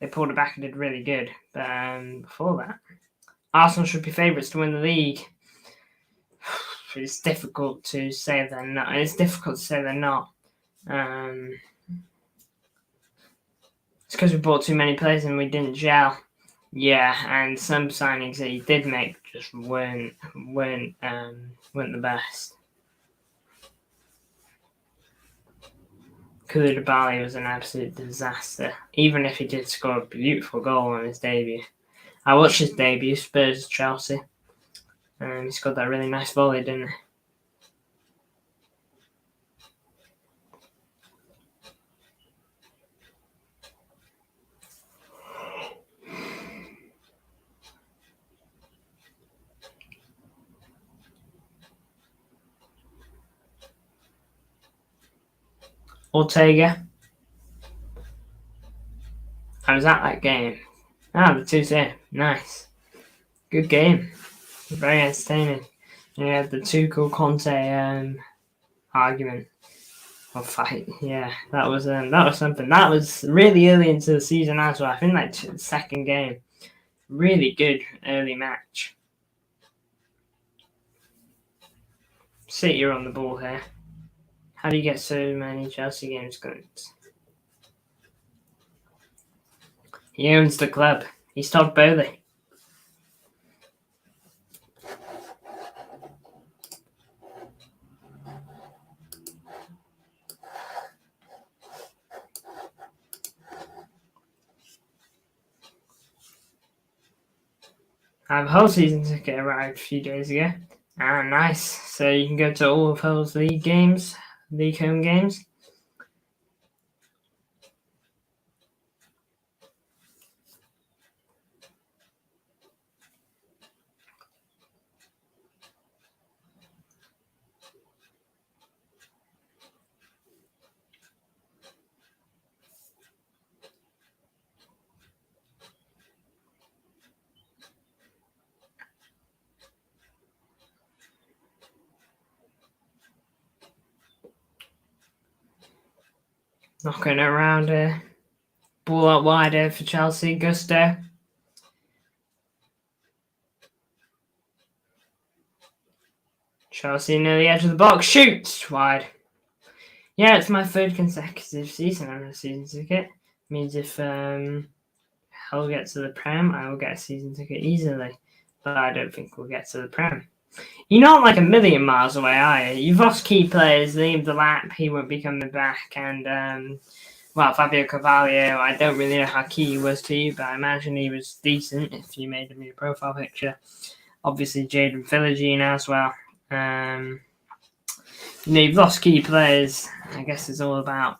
pulled it back and did really good. But before that, Arsenal should be favourites to win the league. It's difficult to say they're not. It's because we bought too many players and we didn't gel. Yeah, and some signings that he did make just weren't the best. Koulibaly was an absolute disaster, even if he did score a beautiful goal on his debut. I watched his debut, Spurs Chelsea, and he scored that really nice volley, didn't he? Ortega. I was at that game. Ah, the 2-0. Nice. Good game. Very entertaining. You had the Tuchel Conte argument or fight. Yeah, that was something. That was really early into the season as well. I think like the second game. Really good early match. City are on the ball here. How do you get so many Chelsea games going? He owns the club. He's Todd Bowley. I have a whole season ticket arrived a few days ago. Ah, nice. So you can go to all of Hull's league home games. Knocking it around here. Ball out wide here for Chelsea. Gusto. Chelsea near the edge of the box. Shoots wide. Yeah, it's my third consecutive season on a season ticket. Means if Hull gets to the Prem, I will get a season ticket easily. But I don't think we'll get to the Prem. You're not like a million miles away, are you? You've lost key players. Liam Delap, he won't be coming back. And, Fabio Carvalho, I don't really know how key he was to you, but I imagine he was decent if you made him your profile picture. Obviously, Jaden Philogene as well. You've lost key players. I guess it's all about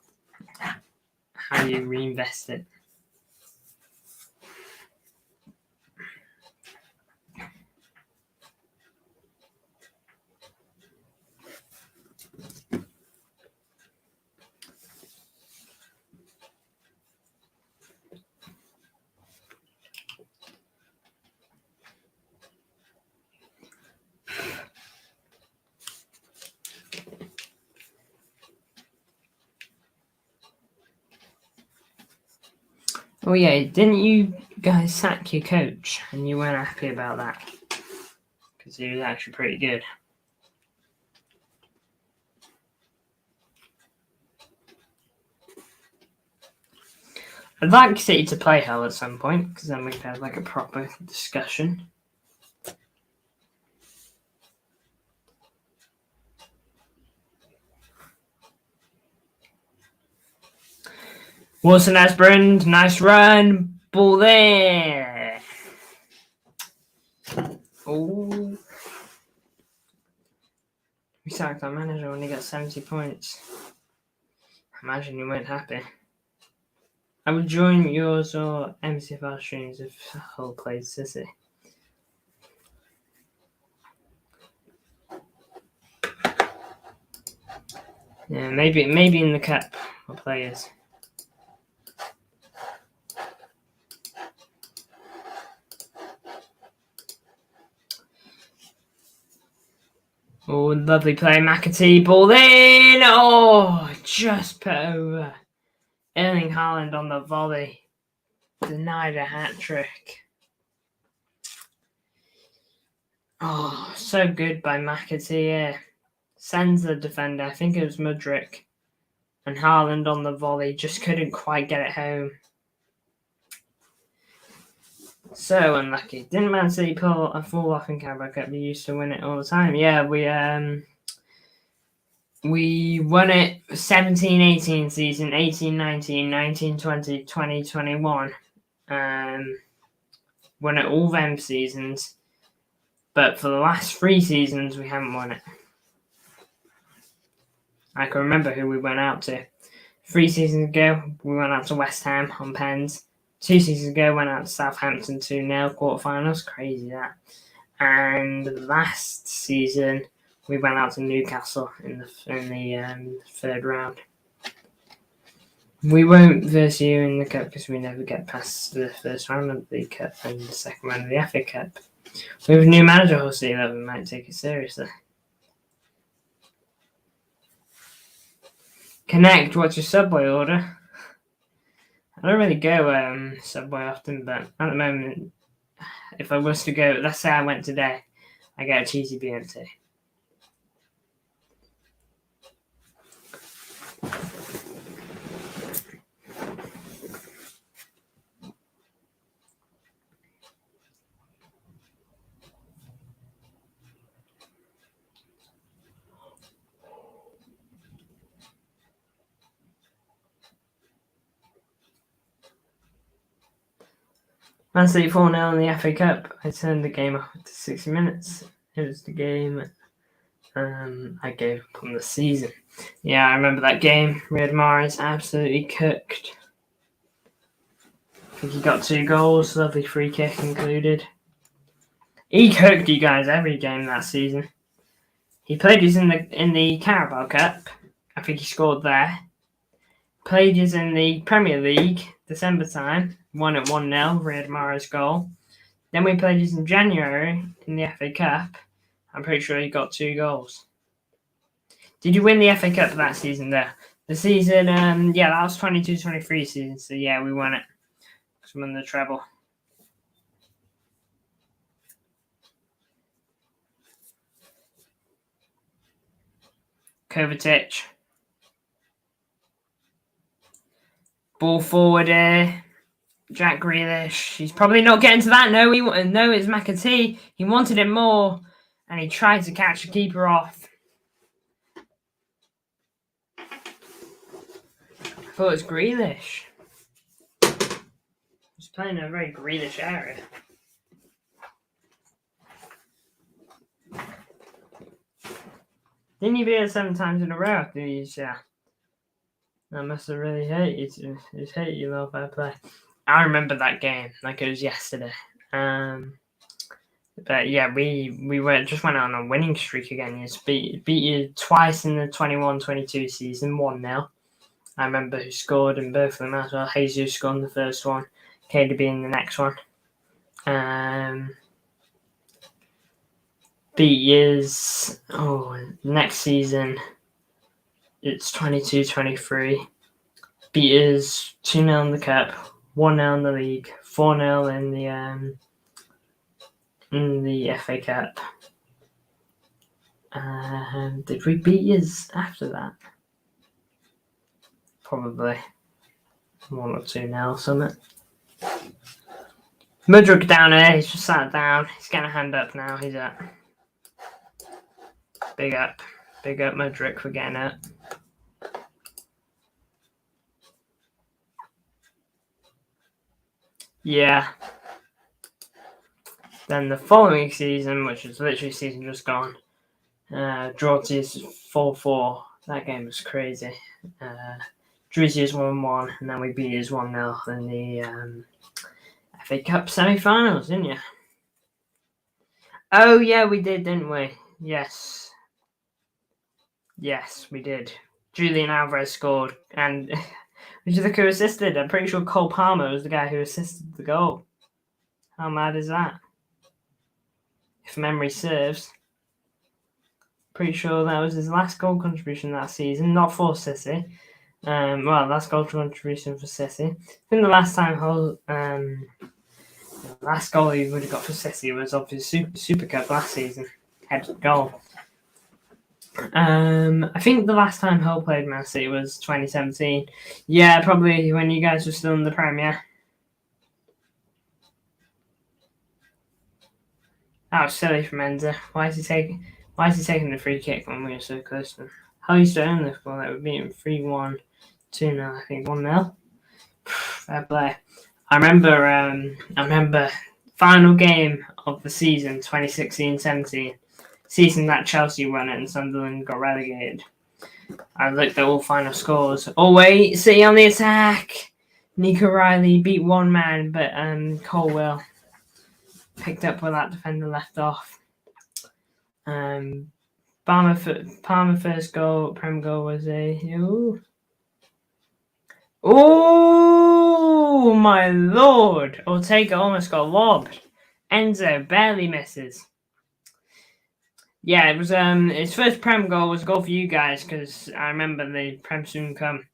how you reinvest it. Oh yeah, didn't you guys sack your coach and you weren't happy about that? Because he was actually pretty good. I'd like City to play Hull at some point, because then we could have like a proper discussion. Wilson Asbrand, nice run. Ball there. Oh. We sacked our manager when he got 70 points. I imagine you weren't happy. I would join yours or MCFR streams if Hull played City. Yeah, maybe in the cup for players. Oh, lovely play, McAtee. Ball in. Oh, just put over. Erling Haaland on the volley. Denied a hat-trick. Oh, so good by McAtee. Yeah. Sends the defender. I think it was Mudryk. And Haaland on the volley. Just couldn't quite get it home. So unlucky. Didn't Man City pull a fall off in Carabao Cup? We used to win it all the time. Yeah, we won it 17-18 season, 18-19, 19-20, 20-21. Won it all them seasons. But for the last 3 seasons, we haven't won it. I can remember who we went out to. 3 seasons ago, we went out to West Ham on pens. 2 seasons ago, went out to Southampton 2-0 quarterfinals. Crazy that. And last season, we went out to Newcastle in the third round. We won't verse you in the cup because we never get past the first round of the cup and the second round of the FA Cup. With a new manager, hopefully, that we might take it seriously. Connect, what's your Subway order? I don't really go Subway often, but at the moment, if I was to go, let's say I went today, I get a cheesy BMT. Man City 4-0 in the FA Cup. I turned the game off to 60 minutes. It was the game I gave up on the season. Yeah, I remember that game. Riyad Mahrez absolutely cooked. I think he got 2 goals, lovely free kick included. He cooked you guys every game that season. He played us in the Carabao Cup. I think he scored there. Played us in the Premier League, December time. Won at 1-0, Riyad Mahrez goal. Then we played us in January in the FA Cup. I'm pretty sure he got 2 goals. Did you win the FA Cup that season there? The season, yeah, that was 22-23 season. So yeah, we won it. Because we won the treble. Kovacic. Ball forward here. Jack Grealish. He's probably not getting to that. No, it's McAtee. He wanted it more. And he tried to catch the keeper off. I thought it was Grealish. He's playing in a very Grealish area. Didn't he beat it 7 times in a row after these? Yeah. That must have really hurt you. It's hurt you, though, fair play. I remember that game like it was yesterday. But yeah, we just went on a winning streak again. Beat you twice in the 21-22 season, 1-0. I remember who scored in both of them as well. Jesus scored in the first one, KDB in the next one. Beat years. Next season, it's 22-23. Beat us 2-0 in the cup, 1-0 in the league, 4-0 in the FA Cup. Did we beat yous after that? Probably 1 or 2-0 something. Mudryk down here, he's just sat down. He's getting a hand up now. He's up. Big up Mudryk for getting up. Yeah. Then the following season, which was literally season just gone, draw to 4-4. That game was crazy. Drew to 1-1, and then we beat us 1-0 in the FA Cup semi-finals, didn't you? Oh yeah, we did, didn't we? Yes, we did. Julian Alvarez scored, and which is the who assisted? I'm pretty sure Cole Palmer was the guy who assisted the goal. How mad is that? If memory serves. Pretty sure that was his last goal contribution that season, not for City. Last goal contribution for City. I think the last goal he would have got for City was obviously Super Cup last season. Headed goal. I think the last time Hull played Man City was 2017. Yeah, probably when you guys were still in the Premier. That was silly from Enza. Why is he taking the free kick when we were so close to him? How used to own this goal? That would beat him 3-1, 2-0, I think 1-0. Fair play. I remember final game of the season, 2016-17. Season that Chelsea won it and Sunderland got relegated. I looked at all final scores. Oh wait, City on the attack. Nico Riley beat one man, but Colwell picked up where that defender left off. Palmer first goal, Prem goal was a Oh my lord! Ortega almost got lobbed. Enzo barely misses. Yeah, it was his first Prem goal was a goal for you guys, because I remember the Prem soon come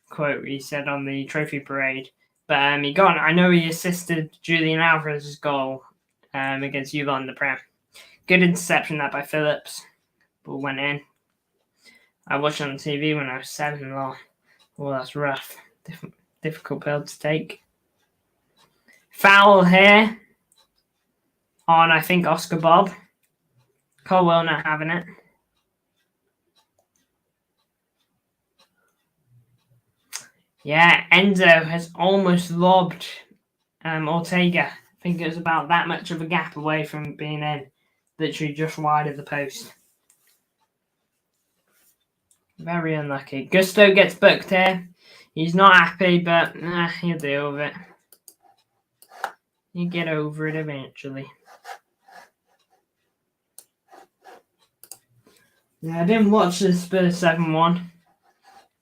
quote he said on the trophy parade. But I know he assisted Julian Alvarez's goal against you lot in the Prem. Good interception that by Phillips. Ball went in. I watched it on TV when I was 7. Oh, that's rough. Difficult pill to take. Foul here on, I think, Oscar Bob. Colwell not having it. Yeah, Enzo has almost lobbed Ortega. I think it was about that much of a gap away from being in. Literally just wide of the post. Very unlucky. Gusto gets booked here. He's not happy, but he'll deal with it. You get over it eventually. Yeah, I didn't watch the Spurs 7-1.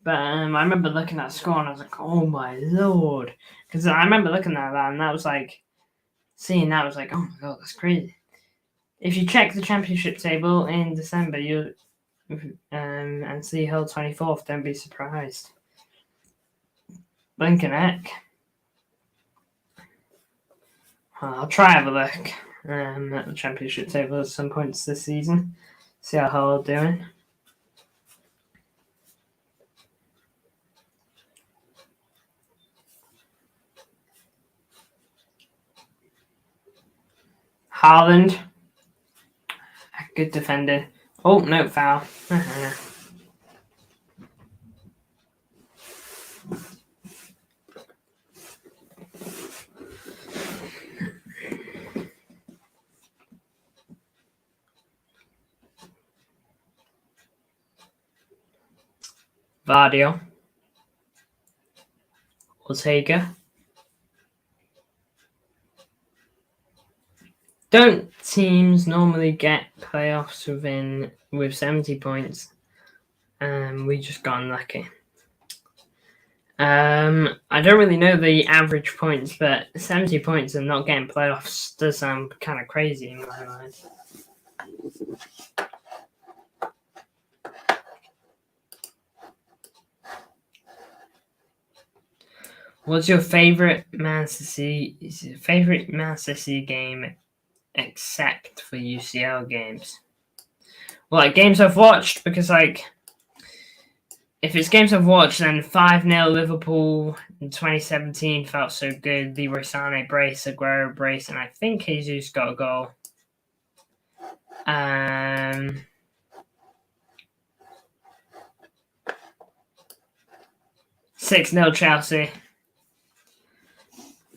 But I remember looking at the score and I was like, oh my lord. Because I remember looking at that and that was like, seeing that was like, oh my god, that's crazy. If you check the championship table in December, you and see Hull 24th, don't be surprised. Blinking heck. I'll try have a look at the championship table at some points this season. See how Hull are doing. Haaland. Good defender. Oh, no, foul. Vardio. Ortega. Don't teams normally get playoffs with 70 points? We just got unlucky. I don't really know the average points, but 70 points and not getting playoffs does sound kind of crazy in my mind. What's your favorite Man City game except for UCL games? Well, like games I've watched, because like if it's games I've watched, then 5-0 Liverpool in 2017 felt so good. Leroy Sané brace, Aguero brace, and I think Jesus got a goal. 6-0 Chelsea.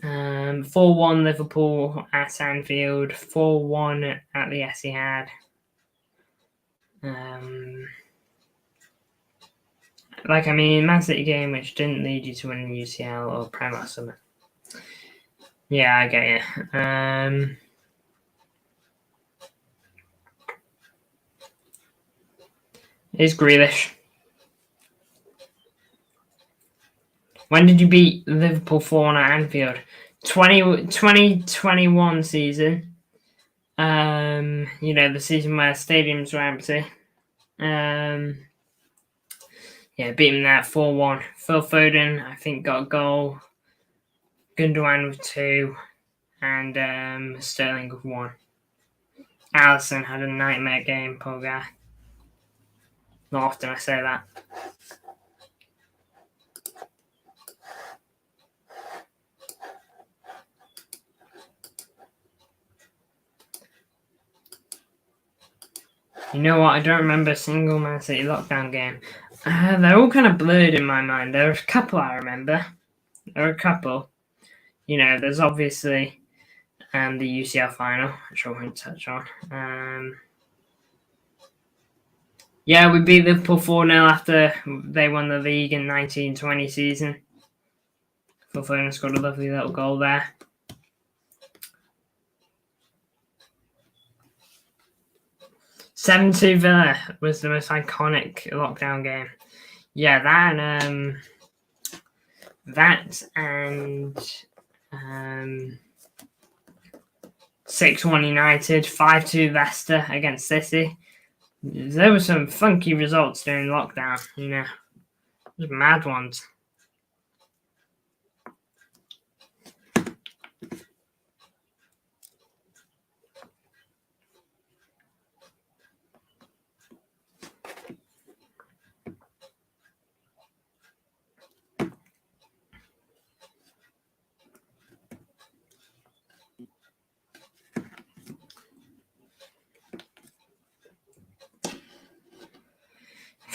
4-1 Liverpool at Anfield. 4-1 at the Etihad. Man City game which didn't lead you to winning UCL or Prem or something. Yeah, I get you. Is Grealish. When did you beat Liverpool 4-1 at Anfield? 2021 season. The season where stadiums were empty. Beat him there 4-1. Phil Foden, I think, got a goal. Gundogan with 2. And Sterling with 1. Alisson had a nightmare game, poor guy. Not often I say that. You know what? I don't remember a single Man City lockdown game. They're all kind of blurred in my mind. There are a couple I remember. There's obviously the UCL final, which I won't touch on. We beat Liverpool 4-0 after they won the league in 1920 season. Phil Foden scored a lovely little goal there. 7-2 Villa was the most iconic lockdown game. Yeah, that and that and 6-1 United, 5-2 Leicester against City. There were some funky results during lockdown, you know, just mad ones.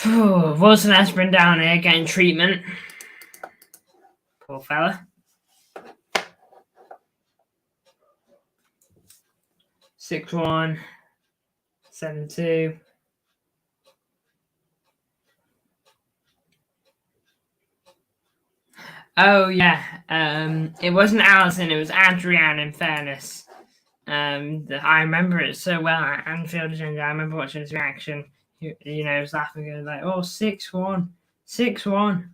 Wilson Aspirin down here getting treatment. Poor fella. 6-1, 7-2. Oh yeah, it wasn't Allison, it was Adrian. In fairness, I remember it so well at Anfield. I remember watching his reaction. You know, he was laughing, going like, "Oh, 6-1, 6-1."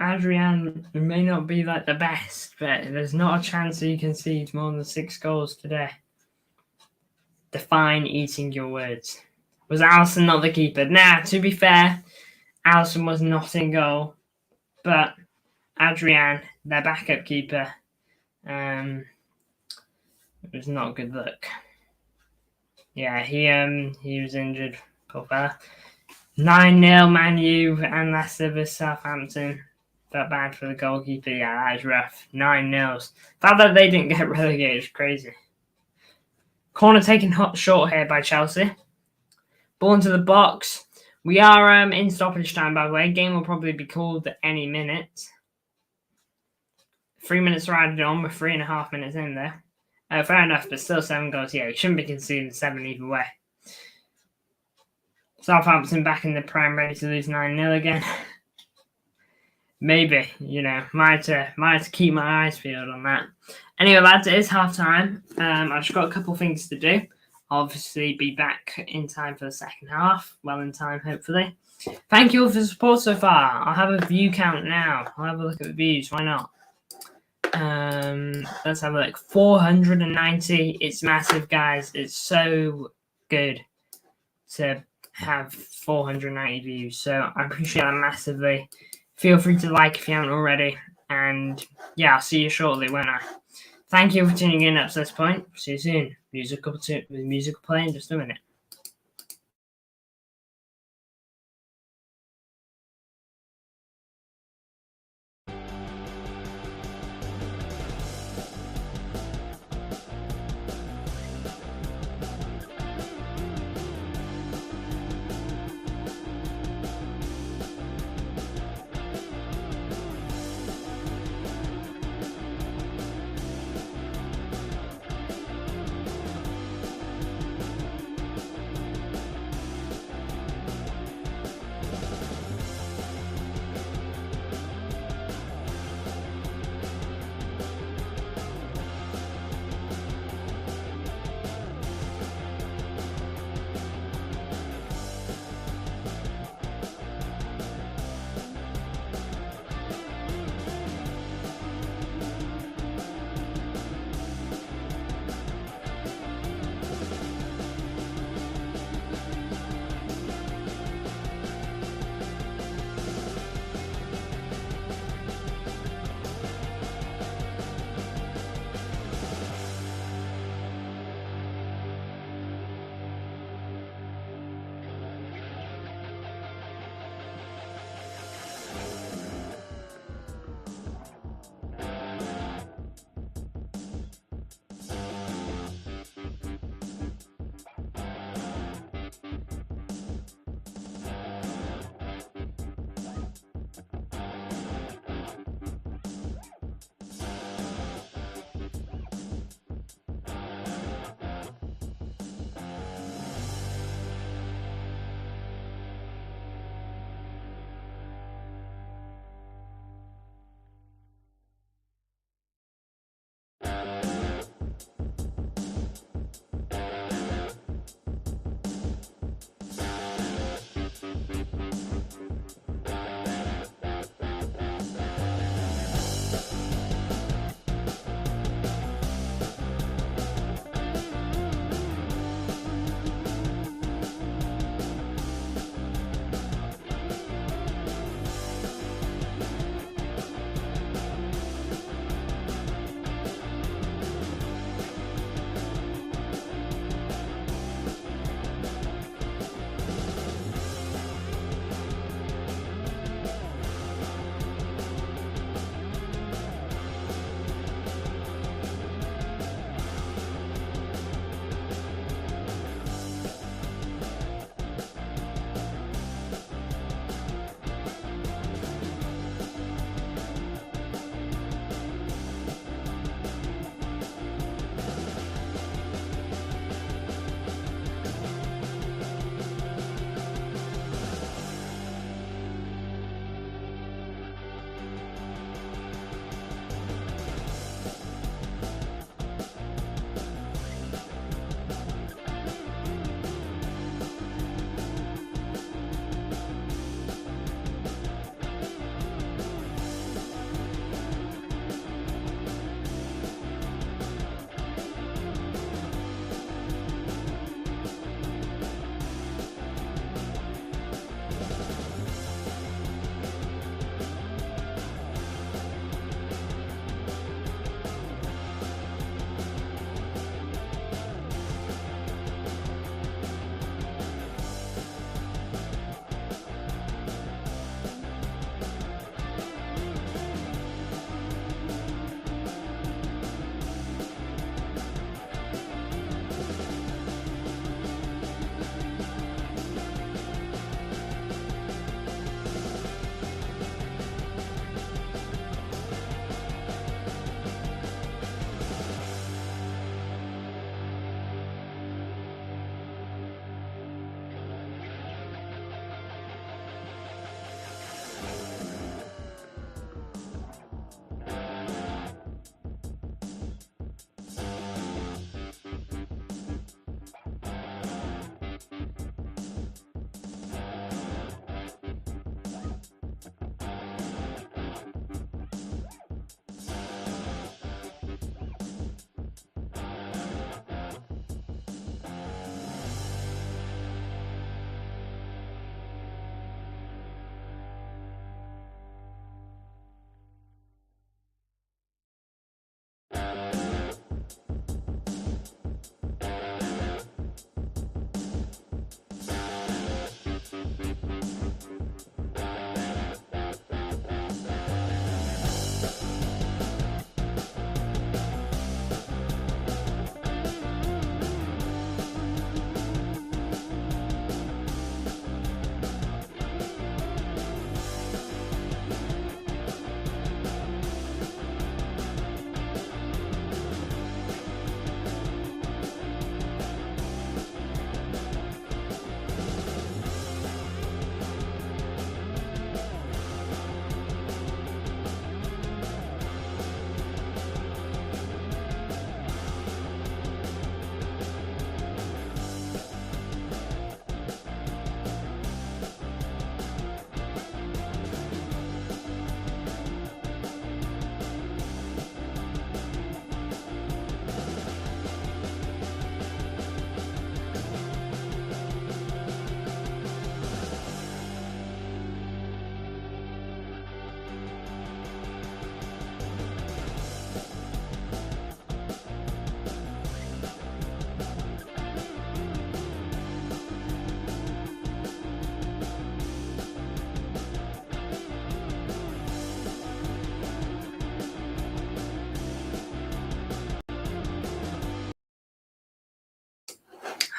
Adrian may not be like the best, but there's not a chance that you concede more than 6 goals today. Define eating your words. Was Allison not the keeper? Nah, to be fair, Allison was not in goal, but Adrian, their backup keeper, it was not a good look. Yeah, he was injured. Poor fella. 9-0 Man U and Leicester vs Southampton. Felt bad for the goalkeeper. Yeah, that is rough. 9-0. The fact that they didn't get relegated is crazy. Corner taken short here by Chelsea. Ball into the box. We are in stoppage time, by the way. Game will probably be called at any minute. 3 minutes are added on. We're 3.5 minutes in there. Fair enough, but still 7 goals. Yeah, we shouldn't be conceding 7 either way. Southampton back in the Prem, ready to lose 9-0 again. Maybe, you know, might have to keep my eyes peeled on that. Anyway, lads, it is half time. I've just got a couple things to do. Obviously, be back in time for the second half. Well in time, hopefully. Thank you all for the support so far. I'll have a view count now. I'll have a look at the views. Why not? Let's have a look. 490. It's massive, guys. It's so good to have 490 views. So I appreciate that massively. Feel free to like if you haven't already. And yeah, I'll see you shortly, won't I? Thank you for tuning in up to this point. See you soon. Music will play in just a minute.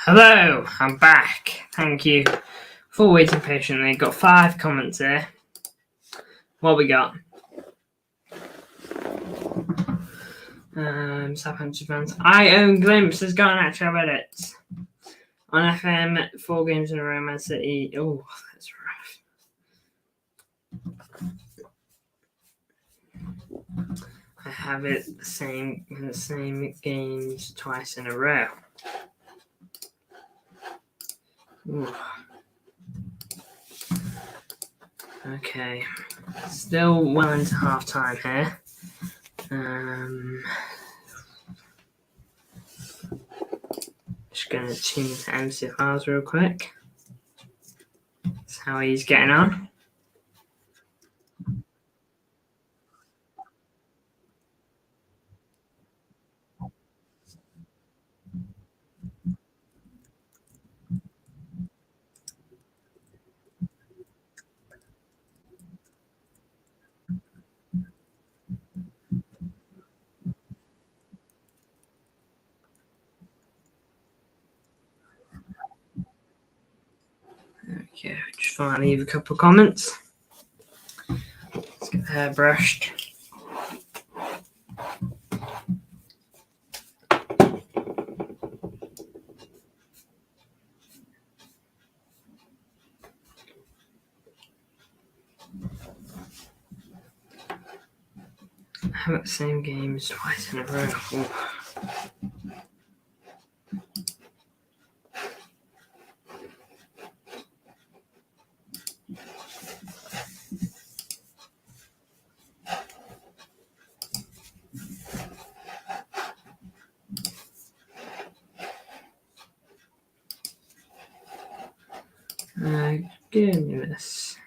Hello, I'm back. Thank you for waiting patiently. Got 5 comments here. What we got? Southampton fans. I own Glimpse has got an actual edit. On FM, 4 games in a row, Man City. Oh, that's rough. I have it the same games twice in a row. Ooh. Okay, still well into half time here. Just going to tune into MCFRs real quick. That's how he's getting on. Okay, just want to leave a couple of comments. Let's get the hair brushed. I have the same games twice in a row. Ooh. Goodness.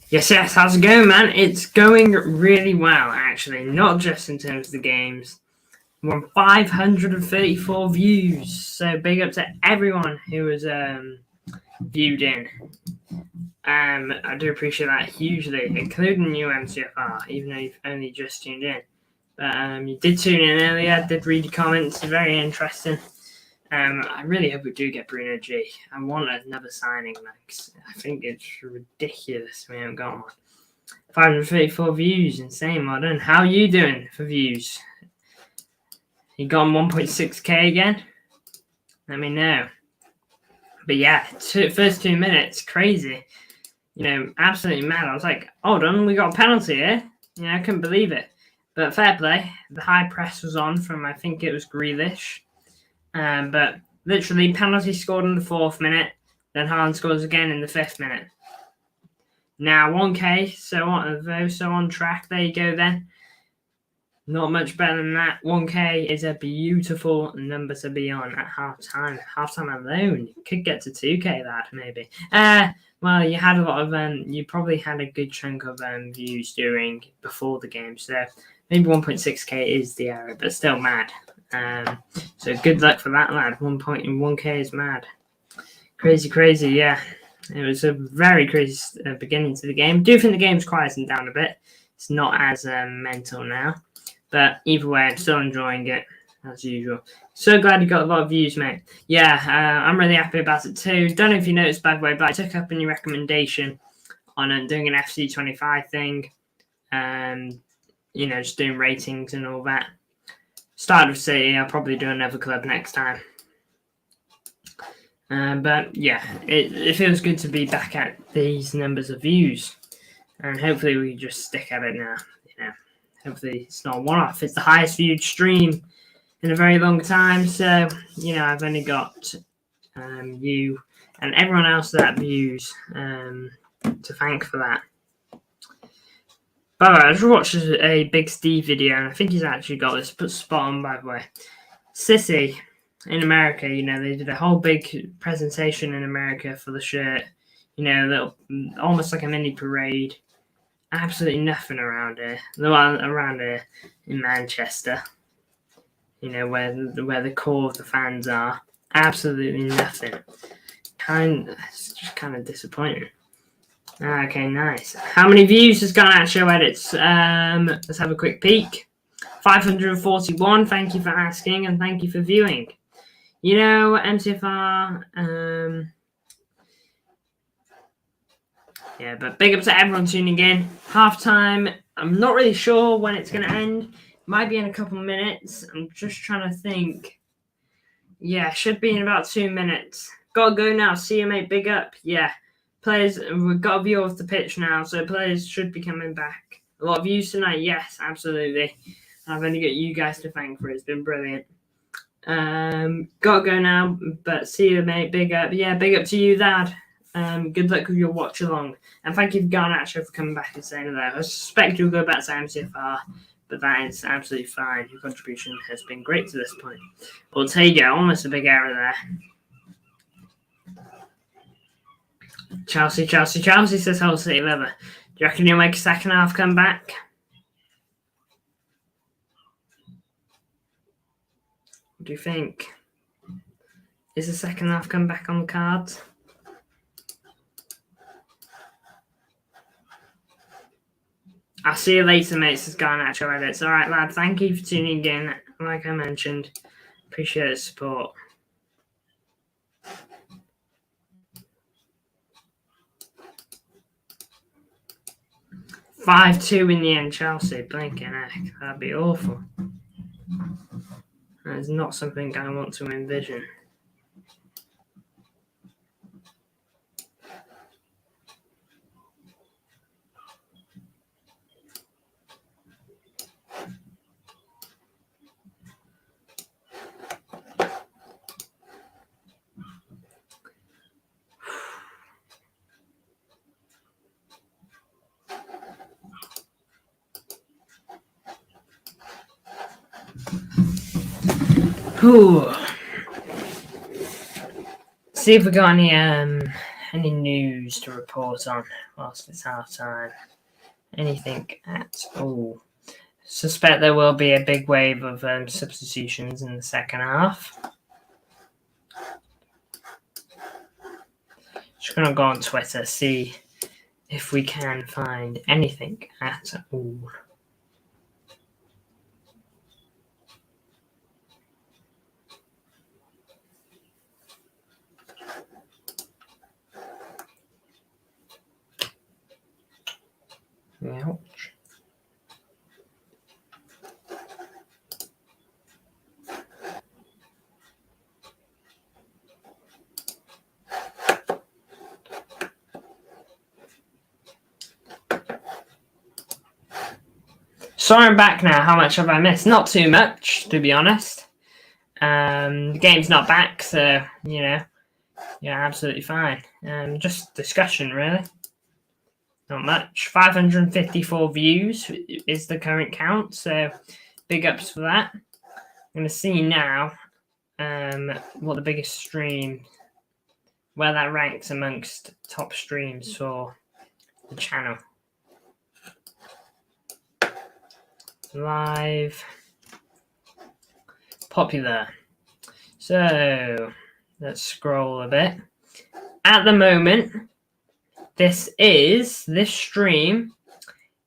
Yes, how's it going, man? It's going really well, actually. Not just in terms of the games. We're on 534 views. So big up to everyone who has viewed in. I do appreciate that hugely, including you, MCFR, even though you've only just tuned in. But you did tune in earlier, did read your comments, very interesting. I really hope we do get Bruno G. I want another signing. I think it's ridiculous we haven't got one. 534 views, insane, well done. How are you doing for views? You got 1.6k again? Let me know. But yeah, first 2 minutes, crazy. Absolutely mad. I was like, hold on, we got a penalty here. I couldn't believe it. But fair play. The high press was on from, I think it was Grealish. But literally, penalty scored in the 4th minute. Then Haaland scores again in the 5th minute. Now 1k, so on track. There you go then. Not much better than that. 1k is a beautiful number to be on at half-time. Half-time alone. Could get to 2k that, maybe. Well, you had a lot of, you probably had a good chunk of views before the game. So maybe 1.6k is the error, but still mad. So good luck for that, lad. 1.1k is mad. Crazy, yeah. It was a very crazy beginning to the game. Do think the game's quieting down a bit. It's not as mental now. But either way, I'm still enjoying it, as usual. So glad you got a lot of views, mate. Yeah, I'm really happy about it too. Don't know if you noticed, by the way, but I took up on your recommendation on doing an FC25 thing. Just doing ratings and all that. Started with City. I'll probably do another club next time. But yeah, it feels good to be back at these numbers of views. And hopefully we can just stick at it now. Hopefully it's not a one-off. It's the highest viewed stream in a very long time. So, I've only got you and everyone else that views to thank for that. By the way, I just watched a Big Steve video, and I think he's actually got this spot on, by the way. City in America, they did a whole big presentation in America for the shirt. Almost like a mini parade. Absolutely nothing around here. Around here in Manchester, where the core of the fans are. Absolutely nothing. It's just kind of disappointing. Okay, nice. How many views has gone at show edits? Let's have a quick peek. 541. Thank you for asking, and thank you for viewing. You know, MCFR. Yeah, but big up to everyone tuning in. Halftime. I'm not really sure when it's going to end. Might be in a couple of minutes. I'm just trying to think. Yeah, should be in about 2 minutes. Gotta go now. See you, mate. Big up. Yeah. Players, we've got a view of the pitch now, so players should be coming back. A lot of views tonight. Yes, absolutely. I've only got you guys to thank for it. It's been brilliant. Gotta go now, but see you, mate. Big up. Yeah, big up to you, Dad. Good luck with your watch along. And thank you, Garnacho, for coming back and saying that. I suspect you'll go back to MCFR, but that is absolutely fine. Your contribution has been great to this point. Ortega, almost a big error there. Chelsea says Hull City Leather. Do you reckon you'll make a second half comeback? What do you think? Is the second half comeback on the cards? I'll see you later, mates. Says Garnacho Edits. All right, lad. Thank you for tuning in. Like I mentioned, appreciate the support. "5-2 in the end, Chelsea. Blinking heck. That'd be awful. That is not something I want to envision. Ooh. See if we got any news to report on whilst it's half time. Anything at all? Suspect there will be a big wave of substitutions in the second half. Just gonna go on Twitter, see if we can find anything at all. Ouch. Sorry, I'm back now. How much have I missed? Not too much, to be honest. The game's not back, so, you know, yeah, absolutely fine. Just discussion, really. Not much. 554 views is the current count, so big ups for that. I'm going to see now what the biggest stream, where that ranks amongst top streams for the channel. Live. Popular. So, let's scroll a bit. At the moment, this stream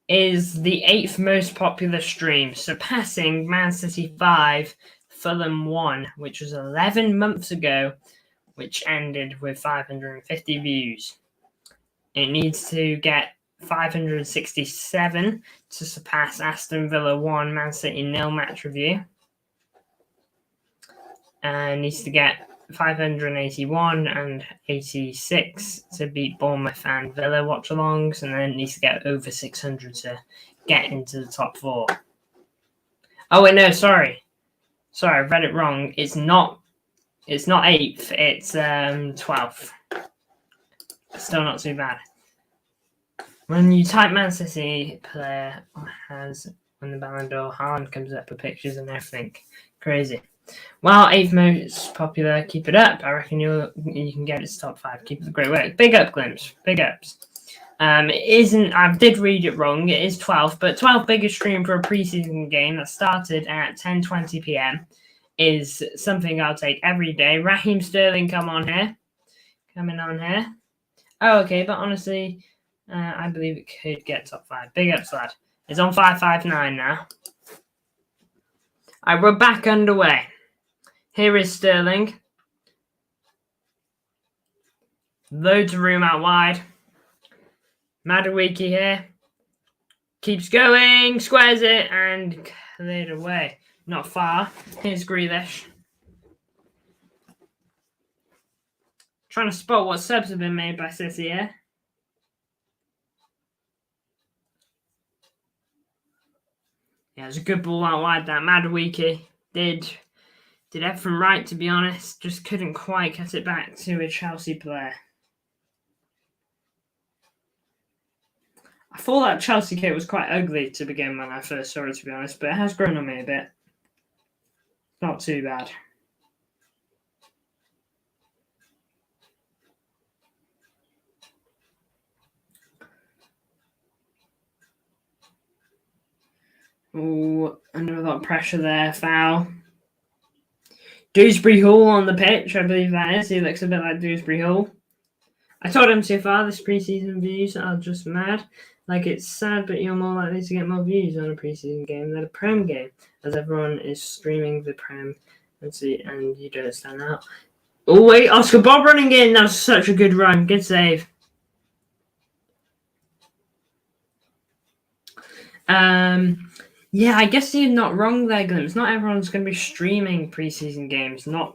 is the 8th most popular stream, surpassing Man City 5, Fulham 1, which was 11 months ago, which ended with 550 views. It needs to get 567 to surpass Aston Villa 1, Man City 0 match review. And needs to get 581 and 86 to beat Bournemouth and Villa watch-alongs, and then it needs to get over 600 to get into the top 4. Oh wait, no, sorry, I read it wrong. It's not 8th. It's 12th. Still not too bad. When you type Man City player has won the Ballon d'Or, Haaland comes up with pictures and everything. Crazy. Well, 8th most popular. Keep it up. I reckon you can get it to top 5. Keep up the great work. Big up, Glimpse. Big ups. It isn't. I did read it wrong. It is 12th, but 12th biggest stream for a preseason game that started at 10:20 p.m. is something I'll take every day. Raheem Sterling, coming on here. Oh, okay, but honestly, I believe it could get top 5. Big ups, lad. It's on 559 now. All right, we're back underway. Here is Sterling. Loads of room out wide. Madueke here. Keeps going, squares it, and cleared away. Not far. Here's Grealish. Trying to spot what subs have been made by City here. Yeah, it was a good ball out wide, that Madueke. Did everything right, to be honest. Just couldn't quite get it back to a Chelsea player. I thought that Chelsea kit was quite ugly to begin when I first saw it, to be honest, but it has grown on me a bit. Not too bad. Oh, under a lot of pressure there. Foul. Dewsbury Hall on the pitch, I believe that is. He looks a bit like Dewsbury Hall. I told him so far this preseason views are just mad. Like, it's sad, but you're more likely to get more views on a preseason game than a Prem game, as everyone is streaming the Prem and you don't stand out. Oh, wait, Oscar Bob running in. That was such a good run. Good save. Yeah, I guess you're not wrong there, Glimpse. Not everyone's going to be streaming preseason games. Not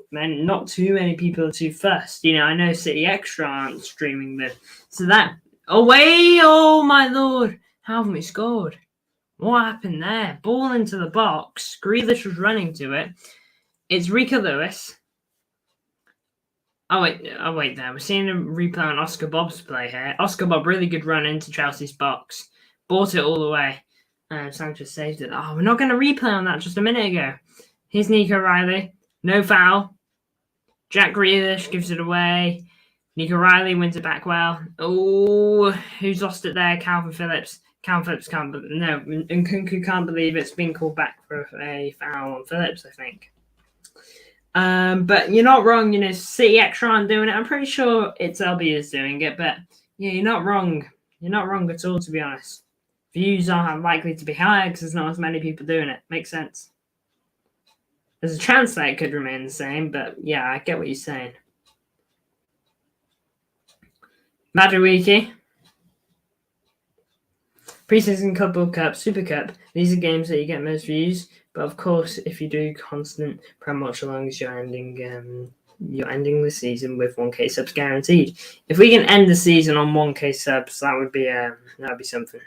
too many people are too fussed. I know City Extra aren't streaming them. So that... Away! Oh, my Lord. How haven't we scored? What happened there? Ball into the box. Grealish was running to it. It's Rico Lewis. Oh, wait there. We're seeing a replay on Oscar Bob's play here. Oscar Bob, really good run into Chelsea's box. Bought it all the way. Sanchez saved it. Oh, we're not going to replay on that just a minute ago. Here's Nico Riley. No foul. Jack Grealish gives it away. Nico Riley wins it back well. Oh, who's lost it there? Calvin Phillips. Calvin Phillips can't believe... No, and Nkunku can't believe it's been called back for a foul on Phillips, I think. But you're not wrong. City Extra aren't doing it. I'm pretty sure it's LB is doing it, but yeah, you're not wrong. You're not wrong at all, to be honest. Views are likely to be higher because there's not as many people doing it. Makes sense. There's a chance that it could remain the same, but yeah, I get what you're saying. Madueke. Preseason Cup, World Cup, Super Cup. These are games that you get most views. But of course, if you do constant Prem watch-alongs, you're ending the season with 1K subs guaranteed. If we can end the season on 1K subs, that would be something.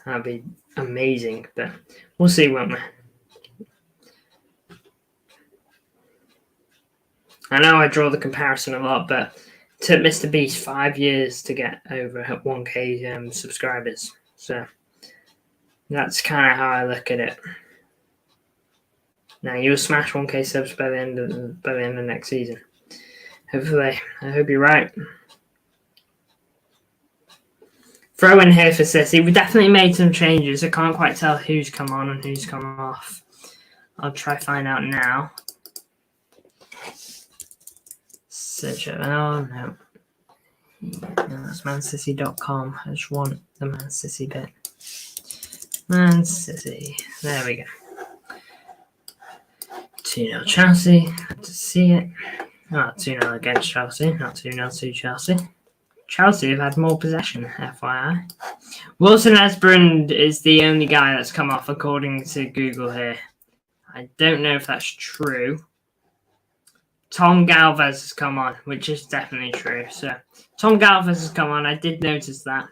That'd be amazing, but we'll see, won't we? I know I draw the comparison a lot, but it took Mr. Beast 5 years to get over 1K subscribers. So that's kind of how I look at it. Now you'll smash 1K subs by the end of next season. Hopefully, I hope you're right. Throw in here for City. We definitely made some changes. I can't quite tell who's come on and who's come off. I'll try find out now. Search it. Oh, no. That's mancity.com. I just want the Man City bit. Man City. There we go. 2-0 Chelsea. Good to see it. 2-0 against Chelsea. Not 2-0 to Chelsea. Chelsea have had more possession, FYI. Wilson Esperand is the only guy that's come off, according to Google here. I don't know if that's true. Tom Galvez has come on, which is definitely true. So, Tom Galvez has come on. I did notice that.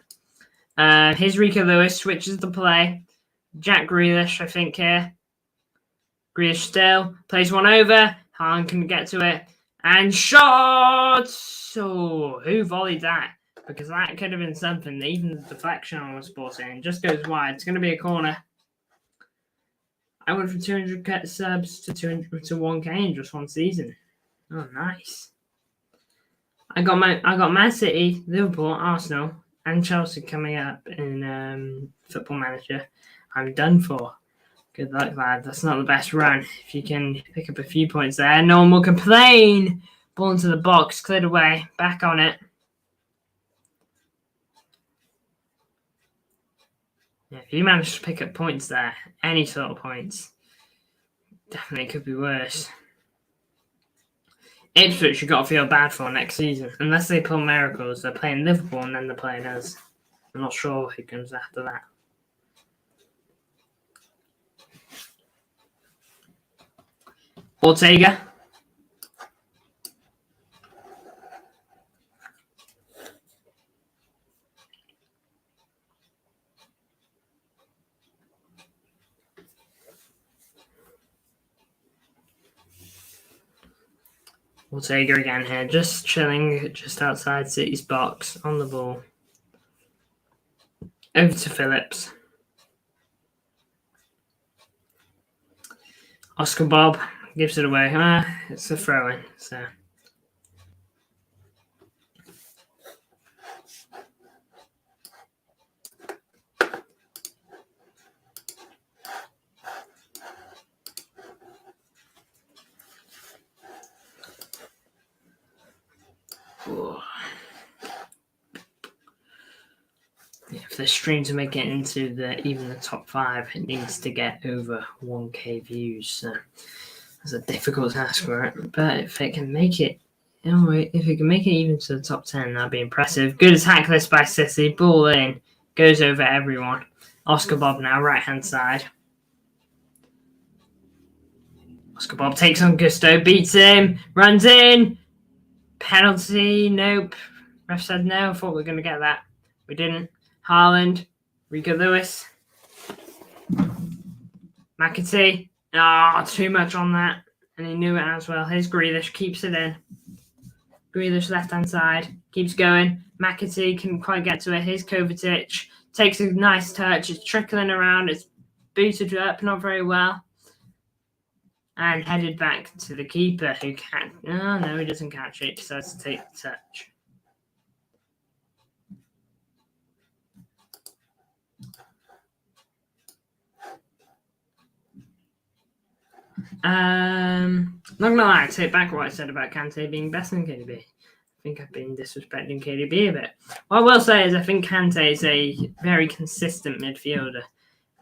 Here's Rico Lewis, switches the play. Jack Grealish, I think, here. Grealish still. Plays one over. Haaland can get to it. And shot! So, who volleyed that? Because that could have been something. Even the deflection on was brought in. Just goes wide. It's going to be a corner. I went from 200 subs to 1K in just one season. Oh, nice. I got Man City, Liverpool, Arsenal, and Chelsea coming up in Football Manager. I'm done for. Good luck, lad. That's not the best run. If you can pick up a few points there, no one will complain. Ball into the box, cleared away, back on it. Yeah, if you manage to pick up points there, any sort of points, definitely could be worse. Ipswich you've got to feel bad for next season. Unless they pull miracles, they're playing Liverpool and then they're playing us. I'm not sure who comes after that. Ortega. Ortega again here, just chilling just outside City's box on the ball. Over to Phillips. Oscar Bob gives it away. It's a throw-in, so... If the stream to make it into even the top 5, it needs to get over 1k views. So it's a difficult task for it. But if it can make it, if it can make it even to the top 10, that'd be impressive. Good attack list by City. Ball in, goes over everyone. Oscar Bob now, right hand side. Oscar Bob takes on Gusto, beats him, runs in. Penalty, nope. Ref said no. I thought we were going to get that. We didn't. Haaland, Rico Lewis, McAtee. Too much on that. And he knew it as well. Here's Grealish, keeps it in. Grealish left-hand side, keeps going. McAtee couldn't quite get to it. Here's Kovacic, takes a nice touch. It's trickling around. It's booted up, not very well. And headed back to the keeper who can't. Oh, no, he doesn't catch it. He decides to take the touch. Not gonna lie, I take back what I said about Kante being better than KDB. I think I've been disrespecting KDB a bit. What I will say is I think Kante is a very consistent midfielder.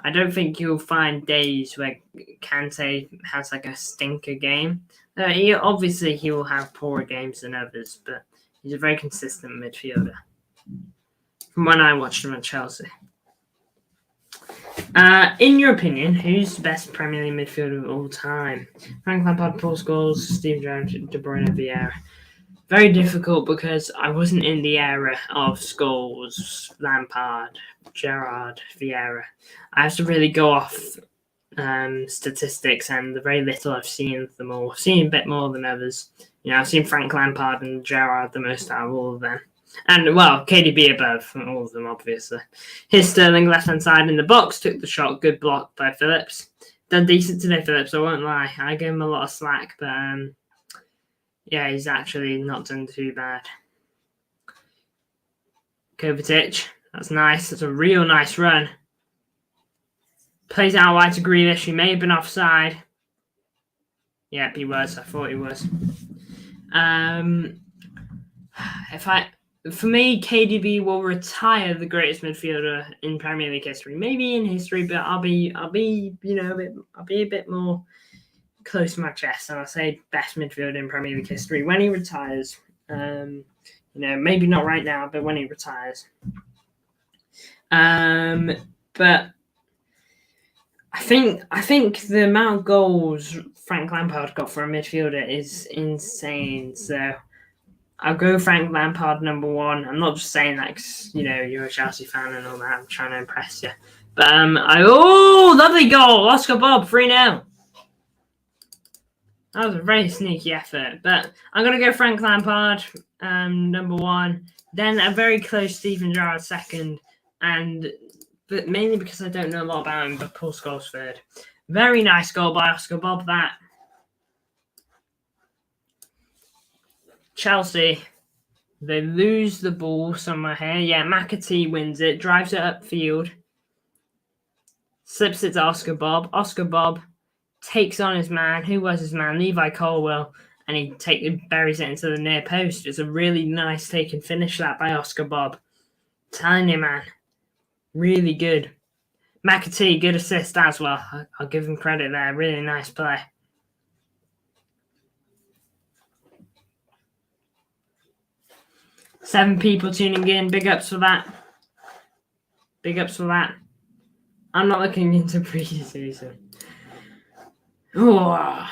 I don't think you'll find days where Kante has like a stinker game. He will have poorer games than others, but he's a very consistent midfielder. From when I watched him at Chelsea. In your opinion, who's the best Premier League midfielder of all time? Frank Lampard, Paul Scholes, Steven Gerrard, De Bruyne, Vieira. Very difficult because I wasn't in the era of Scholes, Lampard, Gerrard, Vieira. I have to really go off statistics and the very little I've seen of them all. I've seen a bit more than others. I've seen Frank Lampard and Gerrard the most out of all of them. And, well, KDB above all of them, obviously. Here's Sterling, left-hand side in the box. Took the shot. Good block by Phillips. Done decent today, Phillips. I won't lie. I gave him a lot of slack, but, yeah, he's actually not done too bad. Kovacic. That's nice. That's a real nice run. Plays out wide to Grealish. He may have been offside. Yep, he was. I thought he was. For me, KDB will retire the greatest midfielder in Premier League history. Maybe in history, but I'll be a bit more close to my chest, and I'll say best midfielder in Premier League history when he retires. Maybe not right now, but when he retires. But I think the amount of goals Frank Lampard got for a midfielder is insane. So I'll go Frank Lampard number 1. I'm not just saying that because, you're a Chelsea fan and all that. I'm trying to impress you. But, lovely goal. Oscar Bob, 3-0. That was a very sneaky effort. But I'm going to go Frank Lampard, number 1. Then a very close Steven Gerrard second. But mainly because I don't know a lot about him, but Paul Scholes third. Very nice goal by Oscar Bob, that. Chelsea, they lose the ball somewhere here. Yeah, McAtee wins it, drives it upfield, slips it to Oscar Bob. Oscar Bob takes on his man. Who was his man? Levi Colwill, and he buries it into the near post. It's a really nice take and finish that by Oscar Bob. Telling you, man, really good. McAtee, good assist as well. I'll give him credit there. Really nice play. 7 people tuning in. Big ups for that. Big ups for that. I'm not looking into pre-season. Oh,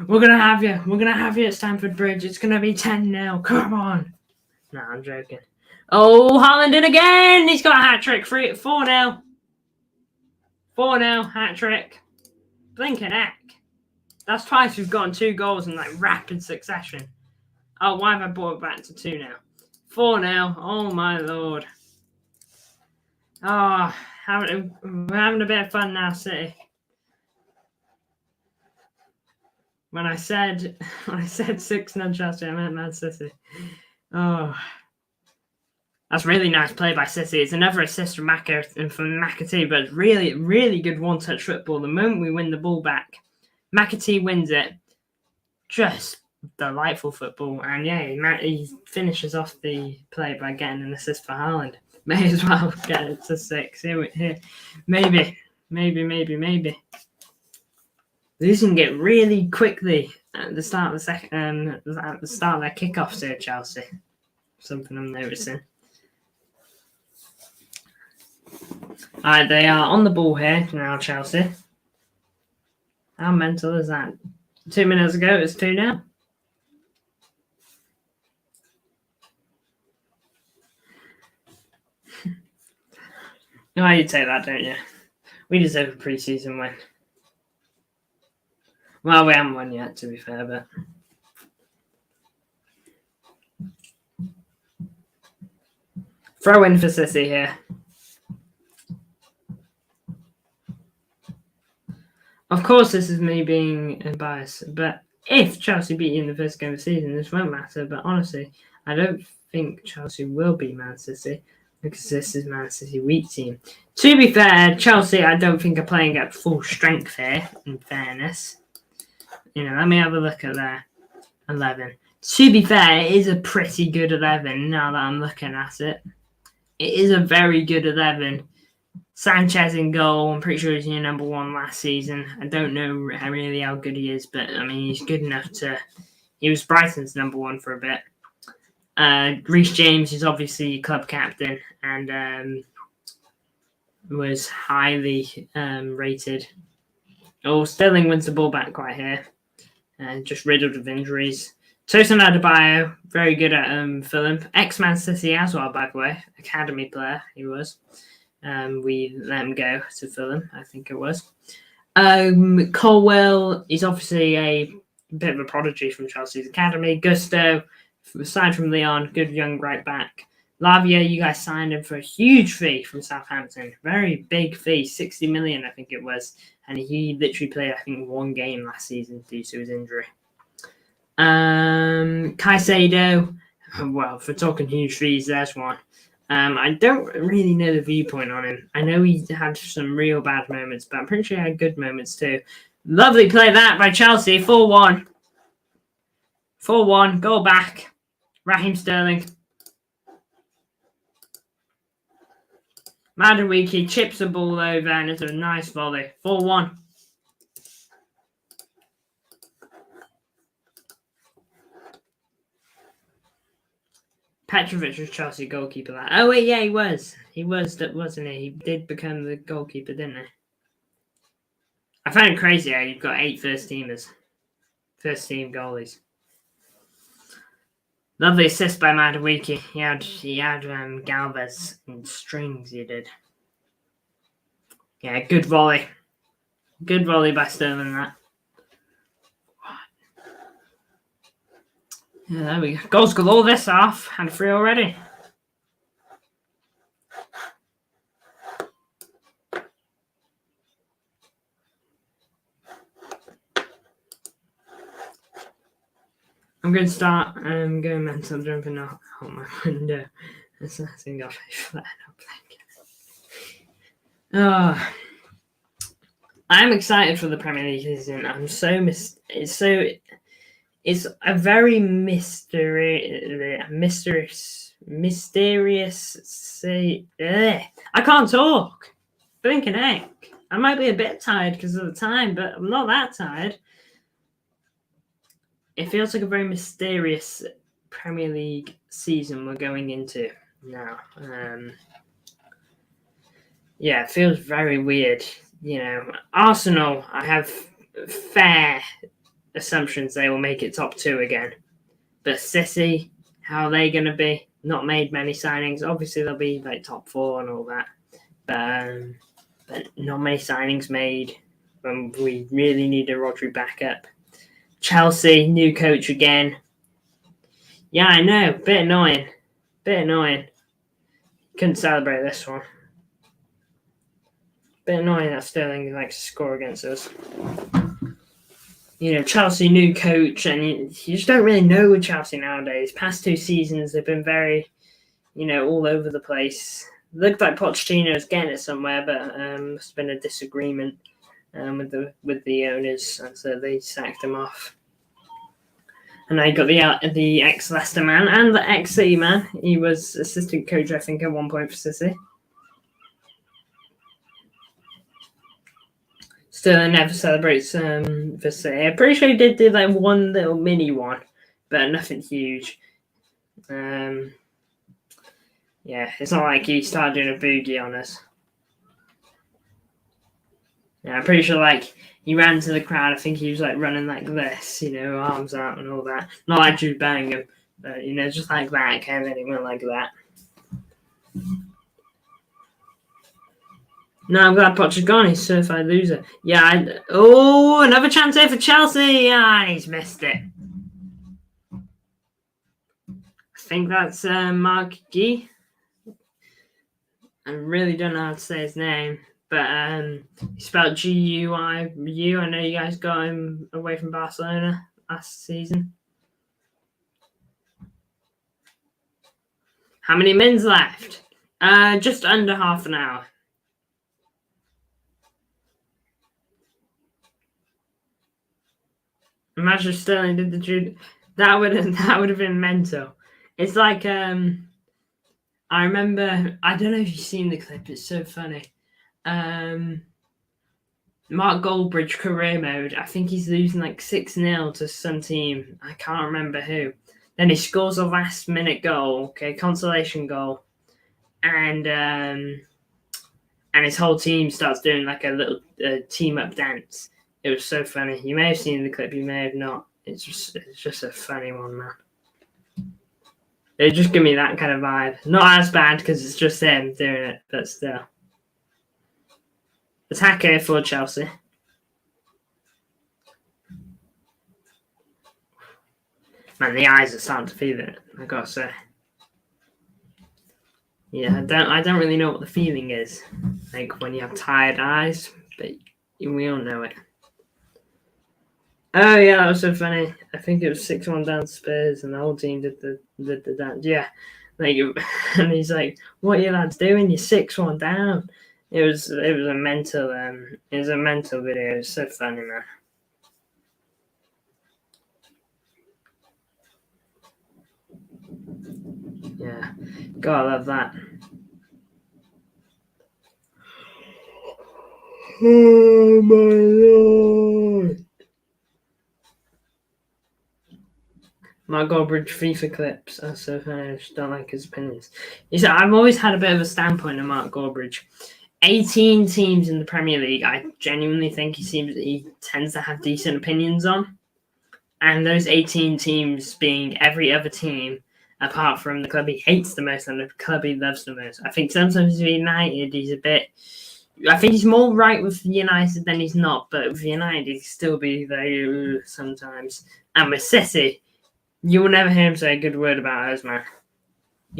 we're going to have you. We're going to have you at Stamford Bridge. It's going to be 10-0. Come on. No, I'm joking. Oh, Haaland in again. He's got a hat-trick. 4-0. 4-0 hat-trick. Blinking heck. That's twice we've gotten 2 goals in like rapid succession. Oh, why have I brought it back to 2 now? 4-0. Oh, my Lord. Oh, we're having a bit of fun now, City. When I said 6-0 Chelsea, I meant Man City. Oh, that's really nice play by City. It's another assist from McAtee, but it's really, really good one-touch football. The moment we win the ball back, McAtee wins it. Just delightful football. And yeah, he finishes off the play by getting an assist for Haaland. May as well get it to 6. Here. Maybe. Losing it really quickly at the start of at the start of their kickoffs here, Chelsea. Something I'm noticing. Alright, they are on the ball here now, Chelsea. How mental is that? 2 minutes ago, it was 2-0. No, you take that, don't you? We deserve a pre-season win. Well, we haven't won yet, to be fair, but... Throw in for City here. Of course, this is me being biased, but if Chelsea beat you in the first game of the season, this won't matter. But honestly, I don't think Chelsea will beat Man City because this is Man City weak team. To be fair, Chelsea, I don't think are playing at full strength here, in fairness. Let me have a look at their 11. To be fair, it is a pretty good 11 now that I'm looking at it. It is a very good 11. Sanchez in goal. I'm pretty sure he's your number 1 last season. I don't know really how good he is, but I mean, he's good enough to... He was Brighton's number 1 for a bit. Reece James is obviously club captain and was highly rated. Oh, Sterling wins the ball back right here. Just riddled of injuries. Tosin Adebayo, very good at Fulham. Ex-Man City as well, by the way. Academy player, he was. We let him go to Fulham, I think it was. Colwell is obviously a bit of a prodigy from Chelsea's academy. Gusto, aside from Leon, good young right back. Lavia, you guys signed him for a huge fee from Southampton. Very big fee, 60 million, I think it was. And he literally played, I think, 1 game last season due to his injury. Caicedo, well, for talking huge fees, there's one. I don't really know the viewpoint on him. I know he had some real bad moments, but I'm pretty sure he had good moments too. Lovely play that by Chelsea. 4-1. 4-1. Goal back. Raheem Sterling. Madueke chips the ball over and it's a nice volley. 4-1. Petrovic was Chelsea goalkeeper. Oh, wait, yeah, he was. He was, wasn't he? He did become the goalkeeper, didn't he? I find it crazy how you've got 8 first-teamers. First-team goalies. Lovely assist by Madueke. He had Galvez in strings, he did. Yeah, good volley. Good volley by Sterling, that. Yeah, there we go. Goals galore this half. And 3 already. I'm going to start going mental, jumping out my window. That's nothing off a flat up blanket. I'm excited for the Premier League season. I'm so it's a very mysterious. I can't talk. Blinking heck. I might be a bit tired because of the time, but I'm not that tired. It feels like a very mysterious Premier League season we're going into now. Yeah, it feels very weird. Arsenal, I have fair assumptions they will make it top 2 again. But City, how are they going to be? Not made many signings. Obviously, they'll be like top 4 and all that. But not many signings made when we really need a Rodri backup. Chelsea, new coach again. Yeah, I know. Bit annoying. Couldn't celebrate this one. Bit annoying that Sterling likes to score against us. Chelsea, new coach, and you just don't really know with Chelsea nowadays. Past 2 seasons, they've been very, all over the place. Looked like Pochettino's getting it somewhere, but must have been a disagreement with the owners, and so they sacked him off. And I got the ex-Leicester man and the ex-City man. He was assistant coach, I think, at one point for City. Sterling never celebrates for City. I'm pretty sure he did do like one little mini one, but nothing huge. Yeah, it's not like he started doing a boogie on us. Yeah, I'm pretty sure like he ran to the crowd. I think he was like running like this, arms out and all that. Not like Jude Bellingham, but just like that. Kind of anyone like that. No, I'm glad Poch is gone. He's certified loser. Yeah. Another chance here for Chelsea. Ah, he's missed it. I think that's Mark Gee. I really don't know how to say his name, but he spelled Guiu. I know you guys got him away from Barcelona last season. How many minutes left? Just under half an hour. Imagine if Sterling did the Jude. That would have been mental. It's like I remember. I don't know if you've seen the clip. It's so funny. Mark Goldbridge career mode. I think he's losing like 6-0 to some team. I can't remember who. Then he scores a last minute goal. Okay, consolation goal, and his whole team starts doing like a little team up dance. It was so funny. You may have seen the clip, you may have not. It's just a funny one, man. It just give me that kind of vibe. Not as bad because it's just them doing it, but still. Attack here for Chelsea. Man, the eyes are starting to feel it, I gotta say. Yeah, I don't really know what the feeling is. Like when you have tired eyes, but we all know it. Oh yeah, that was so funny. I think it was 6-1 down to Spurs, and the whole team did the dance. Yeah, like, and he's like, "What are you lads doing? You're 6-1 down." It was a mental video. It was so funny, man. Yeah, gotta love that. Oh my lord. Mark Goldbridge FIFA clips are so funny. I just don't like his opinions. I've always had a bit of a standpoint on Mark Goldbridge. 18 teams in the Premier League, I genuinely think he tends to have decent opinions on. And those 18 teams being every other team, apart from the club he hates the most and the club he loves the most. I think sometimes with United, I think he's more right with United than he's not, but with United, he'd still be there sometimes. And with City, you will never hear him say a good word about us, man.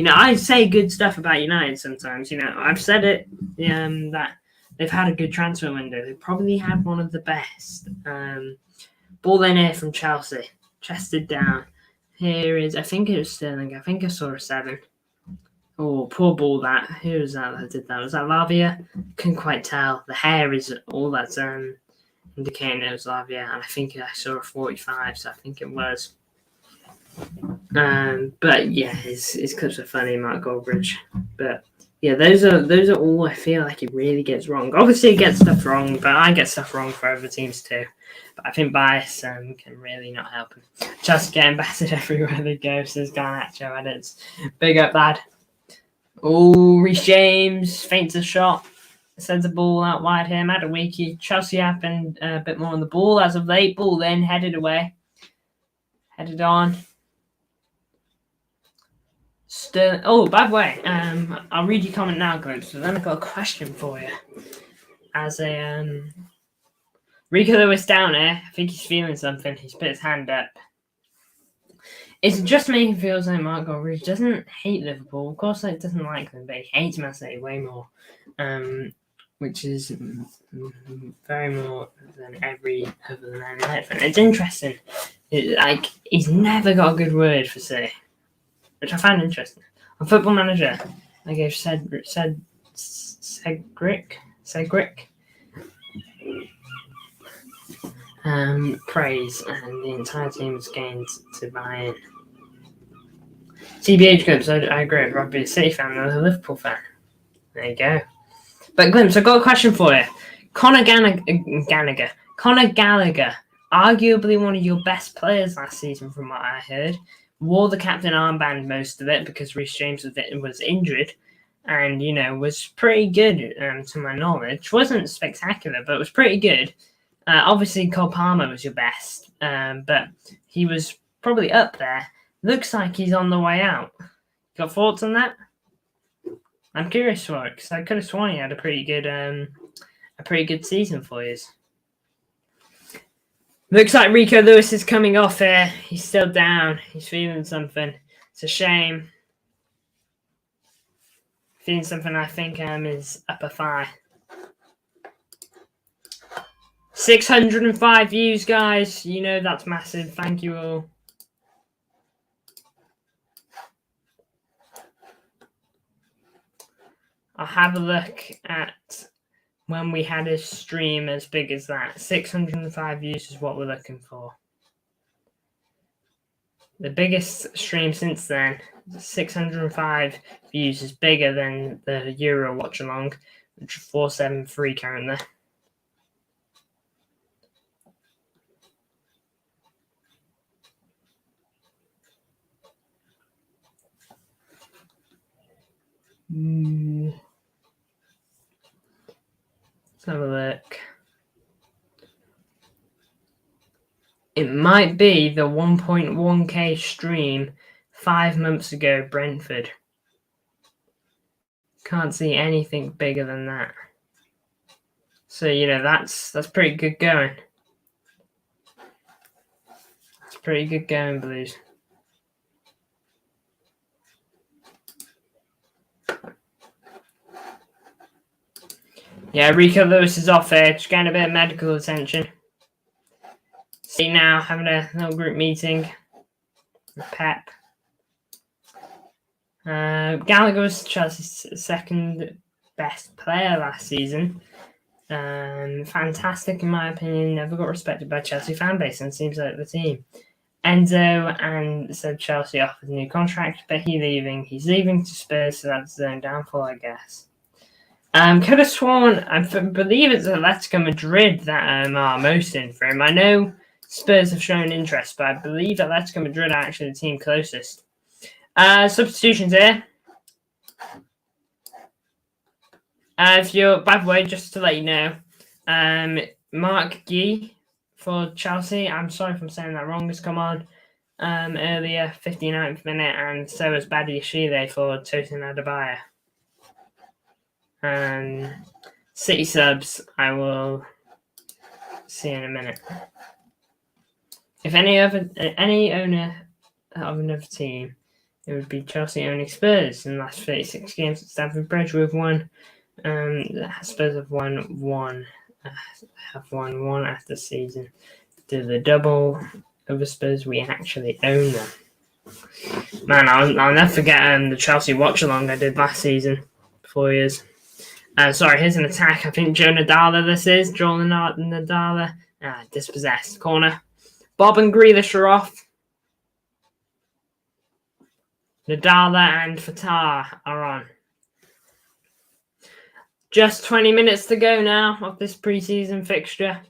I say good stuff about United sometimes. I've said it that they've had a good transfer window. They've probably had one of the best. Ball in here from Chelsea. Chested down. Here is, I think it was Sterling. I think I saw a 7. Oh, poor ball that. Who was that did that? Was that Lavia? Couldn't quite tell. The hair is all that's indicating it was Lavia. And I think I saw a 45, so I think it was. But yeah, his clips are funny, Mark Goldbridge. But Yeah, those are all I feel like he really gets wrong. Obviously, he gets stuff wrong, but I get stuff wrong for other teams too. But I think bias can really not help him. Just getting battered everywhere they go, says Garnacho, and it's big up lad. Oh, Reece James feints a shot, sends a ball out wide here. Madueke, Chelsea have been a bit more on the ball as of late. Ball then headed away, headed on. Oh, by the way, I'll read your comment now, Glenn. So then I've got a question for you. As a Rico Lewis down here, I think he's feeling something. He's put his hand up. It's just me who feels like Mark Goldbridge doesn't hate Liverpool. Of course, he doesn't like them, but he hates Man City way more, which is very more than every other Man United fan. It's interesting. He's never got a good word for City, which I find interesting. On Football Manager, I gave Cedric praise, and the entire team was gained to buy in. TBH Glimpse, I agree. I'd rather be a City fan than a Liverpool fan. There you go. But Glimpse, I've got a question for you. Conor Gallagher, arguably one of your best players last season from what I heard, wore the captain armband most of it because Reece James was injured and, was pretty good to my knowledge. Wasn't spectacular, but it was pretty good. Obviously, Cole Palmer was your best, but he was probably up there. Looks like he's on the way out. Got thoughts on that? I'm curious for it because I could have sworn he had a pretty good season for you. Looks like Rico Lewis is coming off here. He's still down. He's feeling something. It's a shame. Feeling something I think is upper thigh. 605 views, guys. That's massive. Thank you all. I'll have a look at when we had a stream as big as that. 605 views is what we're looking for. The biggest stream since then, 605 views, is bigger than the Euro watch-along, which is 473 currently. Let's have a look. It might be the 1.1k stream 5 months ago, Brentford. Can't see anything bigger than that. So, that's pretty good going. That's pretty good going, Blues. Yeah, Rico Lewis is off here. Just getting a bit of medical attention. See now, having a little group meeting with Pep. Gallagher was Chelsea's second best player last season. Fantastic in my opinion. Never got respected by Chelsea fan base and seems like the team. Enzo and said Chelsea offered a new contract, but he's leaving to Spurs, so that's his own downfall, I guess. Could have sworn, I believe it's Atletico Madrid that are most in for him. I know Spurs have shown interest, but I believe Atletico Madrid are actually the team closest. Substitutions here. By the way, just to let you know, Mark Guy for Chelsea, I'm sorry if I'm saying that wrong, has come on earlier, 59th minute, and so has Badiashile for Tosin Adebayo. City subs, I will see in a minute. If any owner of another team, it would be Chelsea owning Spurs in the last 36 games at Stamford Bridge. We've won. Spurs have won one after season. Do the double over Spurs. We actually own them. Man, I'll never forget the Chelsea watch-along I did last season, 4 years. Sorry, here's an attack. I think Joe Nadala this is. Joel Nadala. Dispossessed. Corner. Bob and Grealish are off. Nadala and Fatah are on. Just 20 minutes to go now of this preseason fixture.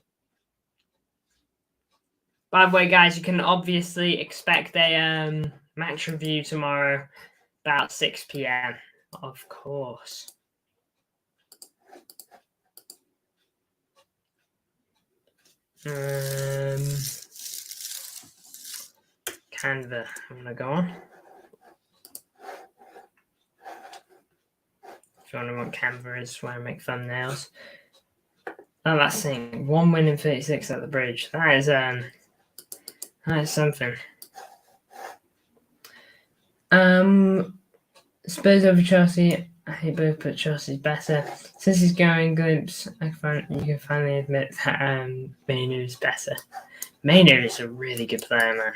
By the way, guys, you can obviously expect a match review tomorrow about 6 p.m. Of course. Canva. I'm gonna go on. If you wonder what Canva is, where I make thumbnails. Oh, that's saying 1 win in 36 at the bridge. That is something. Spurs over Chelsea. I hate both, but Chelsea's better. Since he's going glimpse, you can finally admit that Mainu is better. Mainu is a really good player, man.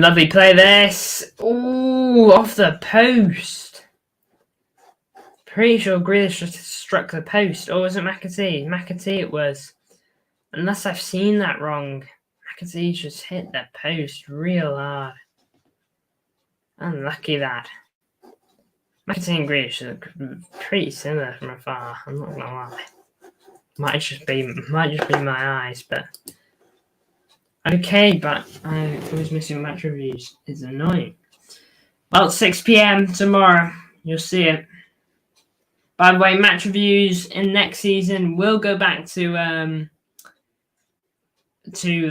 Lovely play this. Ooh, off the post. Pretty sure Grealish just struck the post. Or was it McAtee? McAtee it was. Unless I've seen that wrong. McAtee just hit the post real hard. Unlucky that. McAtee and Grealish look pretty similar from afar. I'm not gonna lie. Might just be my eyes, but okay. But I was missing match reviews. It's annoying. Well, 6 p.m. tomorrow. You'll see it. By the way, match reviews in next season will go back to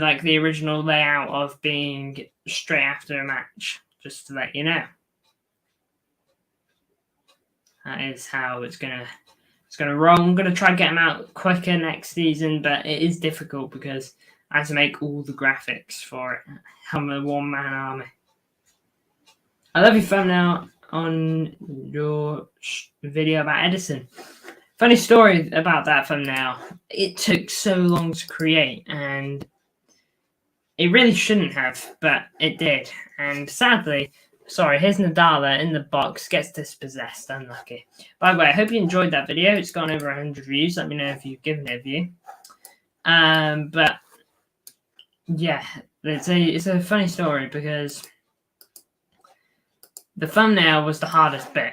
like the original layout of being straight after a match. Just to let you know. That is how it's gonna roll. I'm gonna try to get them out quicker next season, but it is difficult because I have to make all the graphics for it. I'm a one-man army. I love your thumbnail on your video about Edison. Funny story about that thumbnail. It took so long to create, and it really shouldn't have, but it did. And sadly, sorry, here's Nadala in the box, gets dispossessed. Unlucky. By the way, I hope you enjoyed that video. It's gone over 100 views. Let me know if you've given it a view. But yeah, it's a funny story because the thumbnail was the hardest bit.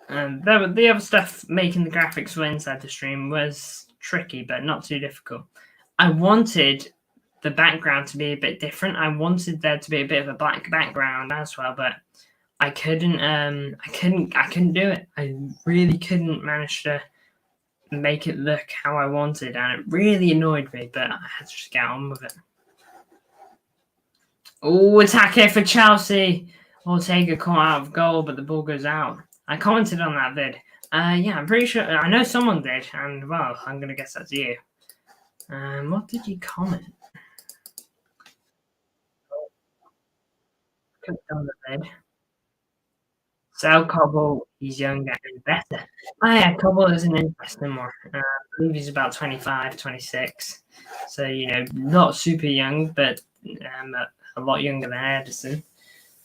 The other stuff, making the graphics for inside the stream, was tricky, but not too difficult. I wanted the background to be a bit different. I wanted there to be a bit of a black background as well, but I couldn't. I couldn't do it. I really couldn't manage to make it look how I wanted, and it really annoyed me. But I had to just get on with it. Oh, attack here for Chelsea. Ortega caught out of goal, but the ball goes out. I commented on that vid. Yeah, I'm pretty sure. I know someone did, and well, I'm gonna guess that's you. What did you comment? On the bed. Sal Cobble, he's younger and better. Oh yeah, Cobble is an interesting one. I believe he's about 25, 26. So, not super young, but a lot younger than Edison.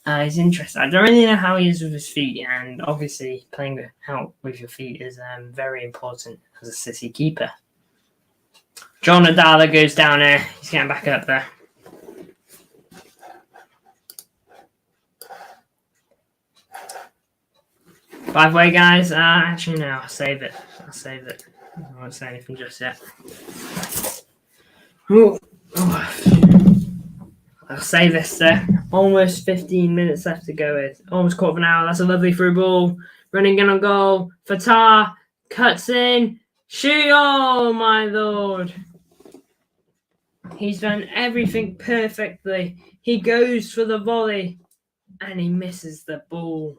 He's interesting. I don't really know how he is with his feet, and obviously playing out with your feet is very important as a City keeper. John Adala goes down there. He's getting back up there. By the way, guys, actually no, I'll save it. I won't say anything just yet. I'll save this there. Almost 15 minutes left to go with. Almost quarter of an hour. That's a lovely through ball. Running in on goal. Fatah cuts in. Shoot! Oh, my Lord. He's done everything perfectly. He goes for the volley. And he misses the ball.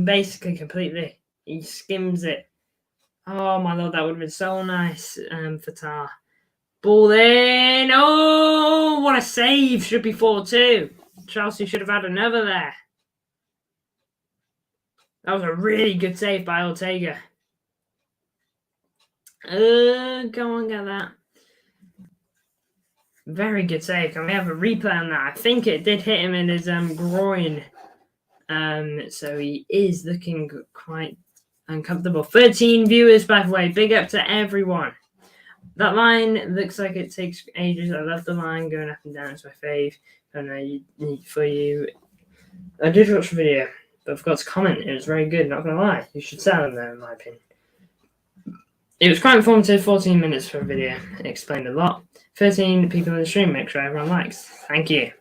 Basically completely. He skims it. Oh my Lord, that would have been so nice. Fatah. Ball in. Oh, what a save. Should be 4-2. Chelsea should have had another there. That was a really good save by Ortega. Go on, get that. Very good save. Can we have a replay on that? I think it did hit him in his groin. So he is looking quite uncomfortable. 13 viewers, by the way. Big up to everyone. That line looks like it takes ages. I love the line going up and down. It's my fave. And for you, I did watch the video, but I forgot to comment. It was very good. Not gonna lie, you should sell them though, in my opinion. It was quite informative. 14 minutes for a video. It explained a lot. 13 people in the stream. Make sure everyone likes. Thank you.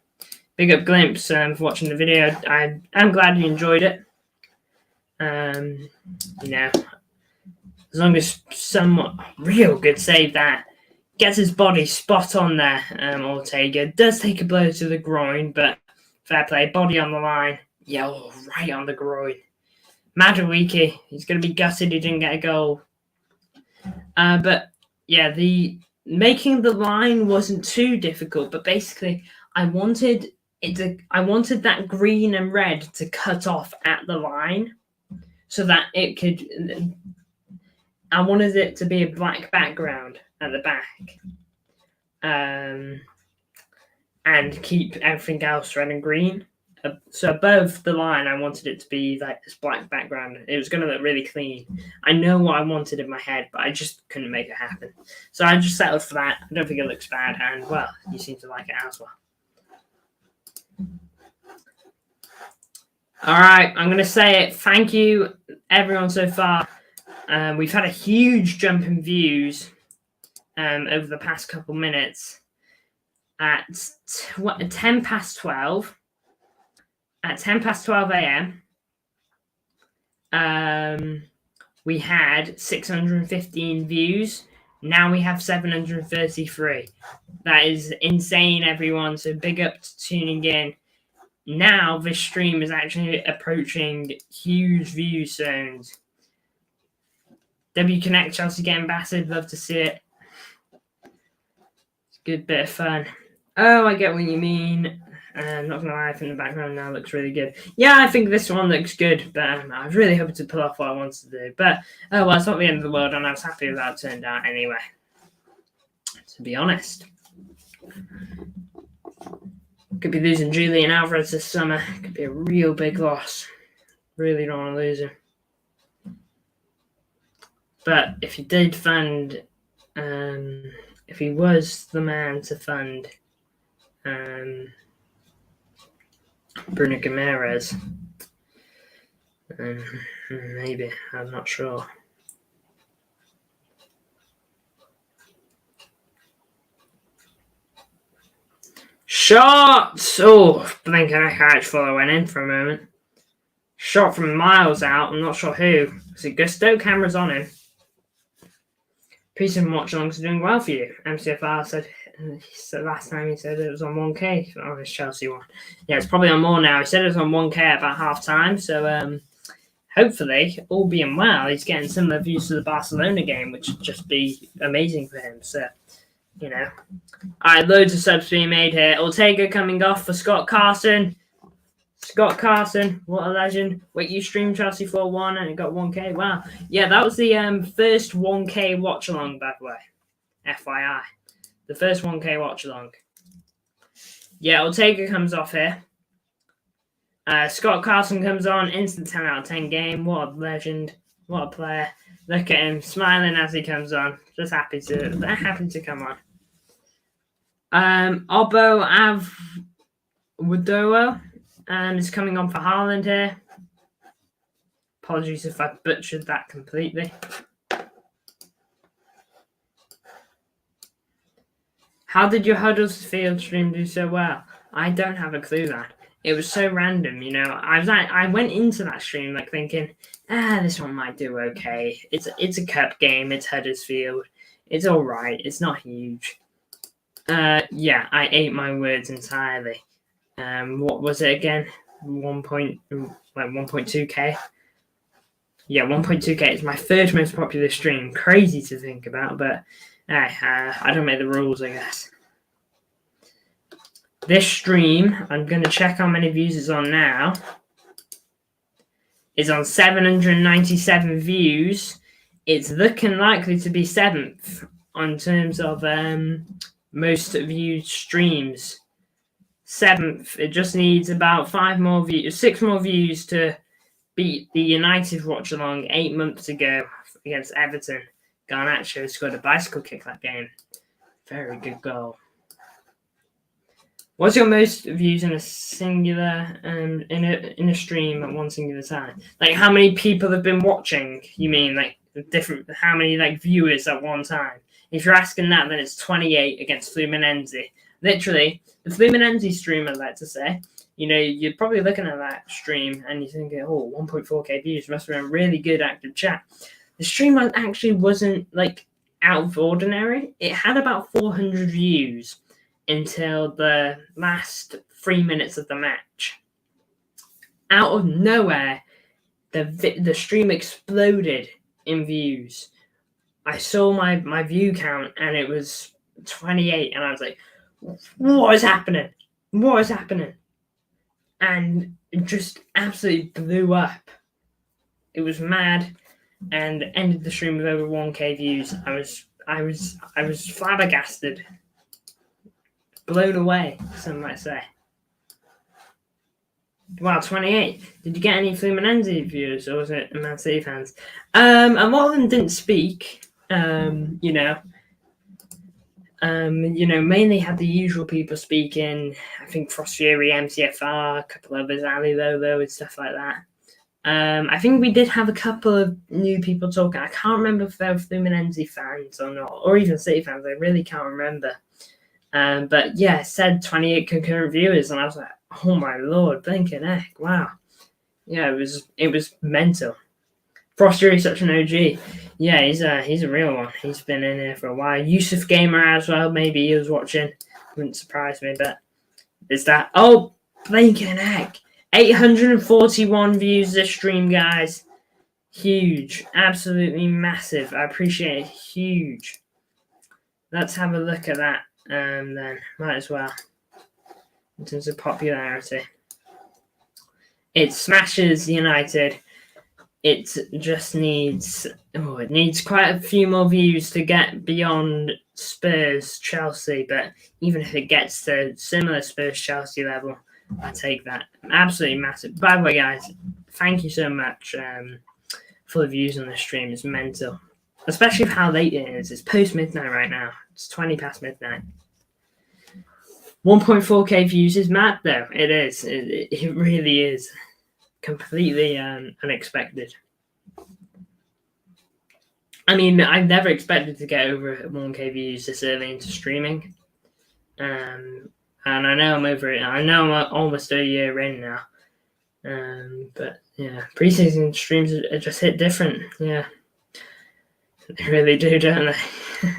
Big up Glimpse for watching the video. I'm glad you enjoyed it. You know, as long as somewhat real good save that gets his body spot on there. Ortega does take a blow to the groin, but fair play. Body on the line. Yeah, right on the groin. Madueke, he's going to be gutted he didn't get a goal. But yeah, the making the line wasn't too difficult, but basically I wanted that green and red to cut off at the line so that it could. I wanted it to be a black background at the back, and keep everything else red and green. So above the line, I wanted it to be like this black background. It was going to look really clean. I know what I wanted in my head, but I just couldn't make it happen. So I just settled for that. I don't think it looks bad, and well, you seem to like it as well. All right, I'm going to say it. Thank you, everyone, so far. We've had a huge jump in views over the past couple minutes. At 10 past 12. At 10 past 12 a.m., we had 615 views. Now we have 733. That is insane, everyone. So big up to tuning in. Now this stream is actually approaching huge view zones. W Connect Chelsea getting battered. Love to see it. It's a good bit of fun. Oh, I get what you mean. I'm not going to lie, I think the background now looks really good. Yeah, I think this one looks good, but I was really hoping to pull off what I wanted to do. But, oh well, it's not the end of the world, and I was happy with how it turned out anyway, to be honest. Could be losing Julian Alvarez this summer. Could be a real big loss. Really don't want to lose him. But if he did fund, if he was the man to fund Bruno Guimaraes, maybe, I'm not sure. Shot! Oh, blinking I actually thought I went in for a moment. Shot from miles out, I'm not sure who. Is it Gusto? Camera's on him. Peace and watch-alongs are doing well for you. MCFR said last time he said it was on 1K. Oh, it's Chelsea one. Yeah, it's probably on more now. He said it was on 1K at about half-time. So hopefully, all being well, he's getting similar views to the Barcelona game, which would just be amazing for him. So, you know. All right, loads of subs being made here. Ortega coming off for Scott Carson. Scott Carson, what a legend. Wait, you streamed Chelsea 4-1 and it got 1K? Wow. Yeah, that was the first 1K watch-along, by the way. FYI. The first 1K watch-along. Yeah, Ortega comes off here. Scott Carson comes on. Instant 10 out of 10 game. What a legend. What a player. Look at him smiling as he comes on. Just happy to come on. Obo Avwodowo. Is coming on for Haaland here. Apologies if I butchered that completely. How did your Huddersfield stream do so well? I don't have a clue that. It was so random, you know. I went into that stream like thinking, this one might do okay. It's a cup game. It's Huddersfield. It's all right. It's not huge. Yeah, I ate my words entirely. What was it again? 1.2K. Yeah, 1.2K. It's my third most popular stream. Crazy to think about, but I don't make the rules, I guess. This stream, I'm going to check how many views it's on now. It's on 797 views. It's looking likely to be 7th on terms of most viewed streams. 7th. It just needs about 6 more views to beat the United watch along 8 months ago against Everton. Garnacho scored a bicycle kick that game. Very good goal. What's your most views in a singular in a stream at one singular time? Like how many people have been watching? You mean like different? How many like viewers at one time? If you're asking that, then it's 28 against Fluminense. Literally, the Fluminense stream, I'd like to say. You know, you're probably looking at that stream and you're thinking, oh, 1.4k views must have been a really good active chat. The stream actually wasn't like out of ordinary. It had about 400 views until the last 3 minutes of the match. Out of nowhere, the stream exploded in views. I saw my view count and it was 28, and I was like, what is happening? What is happening? And it just absolutely blew up. It was mad, and ended the stream with over 1k views. I was flabbergasted. Blown away, some might say. Wow, 28. Did you get any Fluminense viewers, or was it Man City fans? A lot of them didn't speak. Mainly had the usual people speaking. I think Frost Fury, MCFR, a couple others, Ali Lolo, and stuff like that. I think we did have a couple of new people talking. I can't remember if they were Fluminense fans or not, or even City fans. I really can't remember. But yeah, it said 28 concurrent viewers, and I was like, oh my lord, blinking heck, wow. Yeah, it was mental. Froster is such an OG. Yeah, he's a real one. He's been in here for a while. Yusuf Gamer as well, maybe he was watching. Wouldn't surprise me, but is that blinking heck. 841 views this stream, guys. Huge. Absolutely massive. I appreciate it. Huge. Let's have a look at that. Then might as well, in terms of popularity, it smashes United. It just needs quite a few more views to get beyond Spurs, Chelsea. But even if it gets to similar Spurs, Chelsea level, I take that. Absolutely massive. By the way, guys, thank you so much for the views on this stream. It's mental, especially for how late it is. It's post midnight right now. It's 20 past midnight. 1.4k views is mad, though. It is. It really is. Completely unexpected. I mean, I've never expected to get over 1k views this early into streaming. And I know I'm over it. I know I'm almost a year in now. But yeah, preseason streams are just hit different. Yeah. They really do, don't they?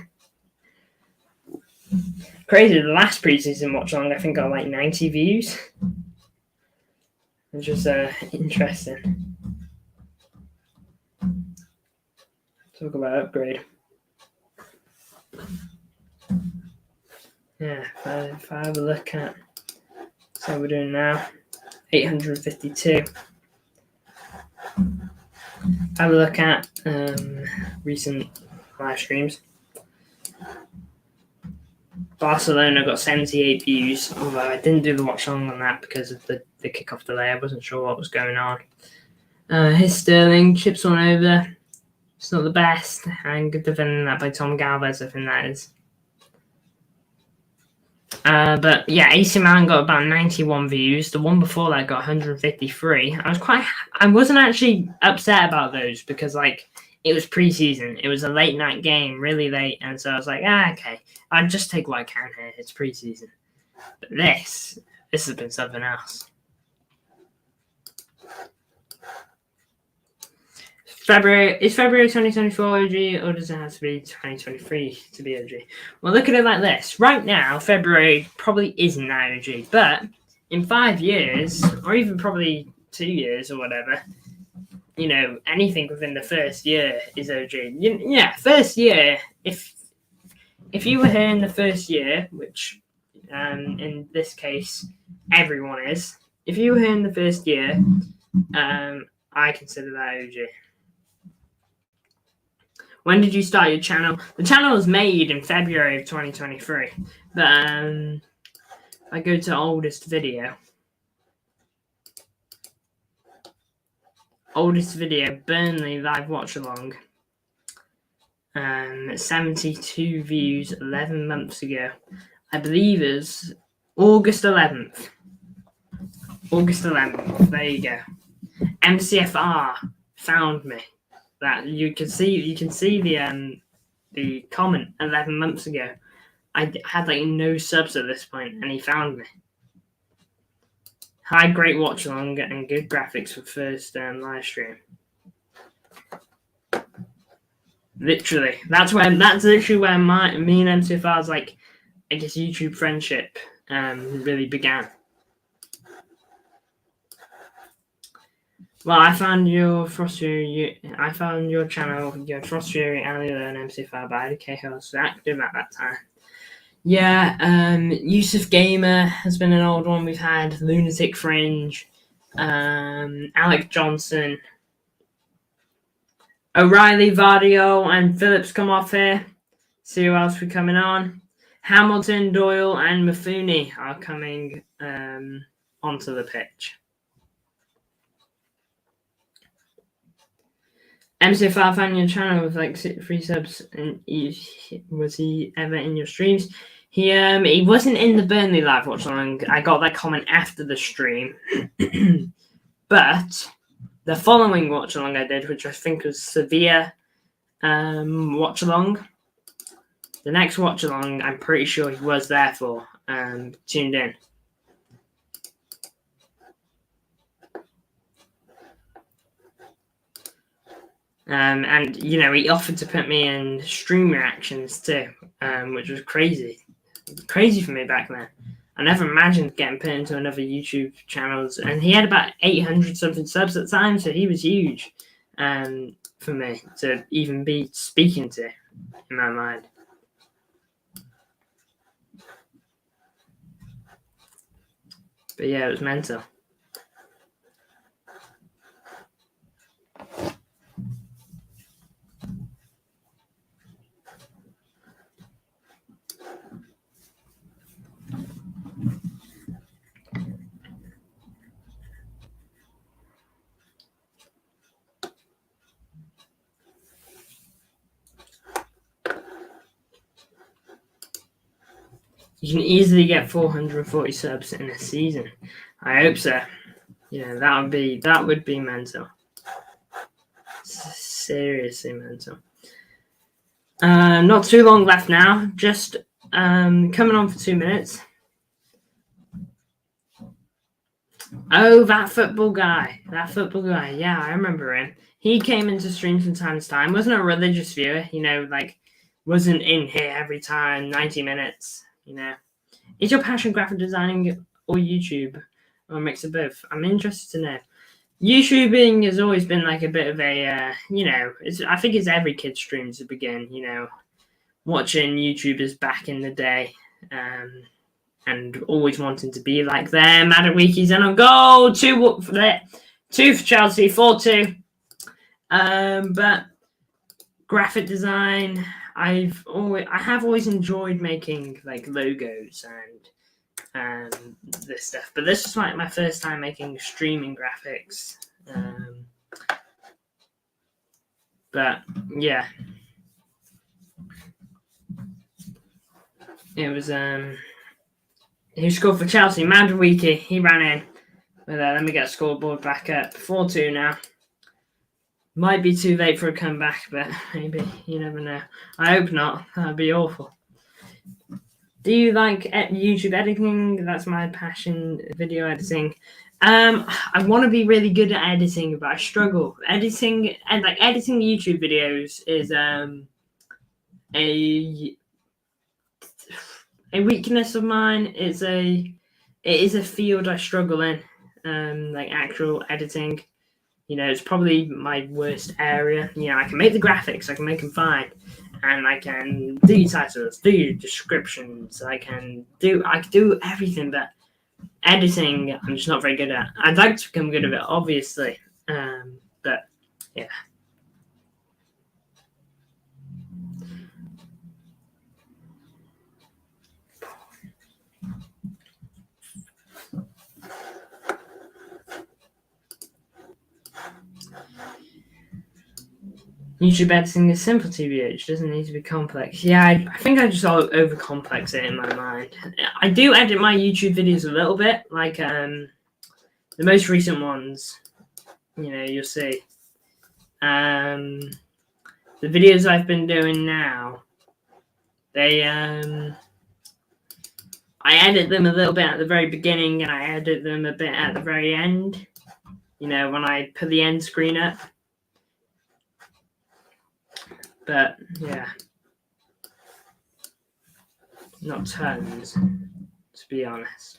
Crazy. The last preseason watch along, I think, got like 90 views. Which was interesting. Talk about upgrade. Yeah, if I have a look at how we're doing now, 852. Have a look at recent live streams. Barcelona got 78 views, although I didn't do the watch along on that because of the kickoff delay. I wasn't sure what was going on. Here's Sterling, chips on over. It's not the best, and good defending that by Tom Galvez, I think that is. But yeah, AC Milan got about 91 views. The one before that got 153. I wasn't actually upset about those because it was preseason. It was a late night game, really late, and so I was like, okay, I'll just take what I can here. It's preseason. But this has been something else. Is February 2024 OG, or does it have to be 2023 to be OG? Well, look at it like this. Right now, February probably isn't that OG, but in 5 years, or even probably 2 years or whatever, anything within the first year is OG. Yeah, first year, if you were here in the first year, which in this case, everyone is, if you were here in the first year, I consider that OG. When did you start your channel? The channel was made in February of 2023. But I go to oldest video. Oldest video, Burnley live watch along. 72 views 11 months ago. I believe it's August 11th. August 11th. There you go. MCFR found me. That you can see the comment 11 months ago. I had like no subs at this point, and he found me. Hi, great watch along and good graphics for first live stream. Literally, that's literally where me and MCFR's like, I guess YouTube friendship really began. Well, I found your Frost Fury. I found your channel, your Frost Fury, and MCFR by the K host active at that time. Yeah, Yusuf Gamer has been an old one we've had. Lunatic Fringe, Alec Johnson, O'Reilly, Vardio, and Phillips come off here. See who else we're coming on. Hamilton, Doyle, and Mafuni are coming onto the pitch. MCFR found your channel with like 3 subs, and was he ever in your streams? He wasn't in the Burnley live watch along. I got that comment after the stream, but the following watch along I did, which I think was Sevilla watch along. The next watch along, I'm pretty sure he was there for. Tuned in. And you know, he offered to put me in stream reactions too, which was crazy for me back then. I never imagined getting put into another YouTube channels, and he had about 800 something subs at the time, so he was huge for me to even be speaking to in my mind. But yeah, it was mental. You can easily get 440 subs in a season. I hope so. You know, that would be mental. Seriously mental. Not too long left now. Just coming on for 2 minutes. Oh, that football guy. Yeah, I remember him. He came into streams from time to time. Wasn't a religious viewer, you know, like wasn't in here every time, 90 minutes, you know. Is your passion graphic designing or YouTube, or a mix of both? I'm interested to know. YouTubing has always been like a bit of a, you know, I think it's every kid's dream to begin, you know, watching YouTubers back in the day, and always wanting to be like them. Adawiki's in on goal, 2 for Chelsea, 4-2. But graphic design, I have always enjoyed making like logos and this stuff, but this was like my first time making streaming graphics. But yeah, it was he scored for Chelsea. Madawiki, he ran in. But let me get a scoreboard back up. 4-2 now. Might be too late for a comeback, but maybe. You never know. I hope not. That'd be awful. Do you like YouTube editing? That's my passion, video editing. I want to be really good at editing, but I struggle. Editing YouTube videos is a weakness of mine. It is a field I struggle in. Like actual editing, you know, it's probably my worst area. You know, I can make the graphics, I can make them fine, and I can do titles, do descriptions, I can do everything, but editing, I'm just not very good at. I'd like to become good at it, obviously, but yeah. YouTube editing is simple, TBH. Doesn't need to be complex. Yeah, I think I just over-complex it in my mind. I do edit my YouTube videos a little bit, like the most recent ones. You know, you'll see. The videos I've been doing now, they I edit them a little bit at the very beginning, and I edit them a bit at the very end. You know, when I put the end screen up. But yeah, not tons, to be honest.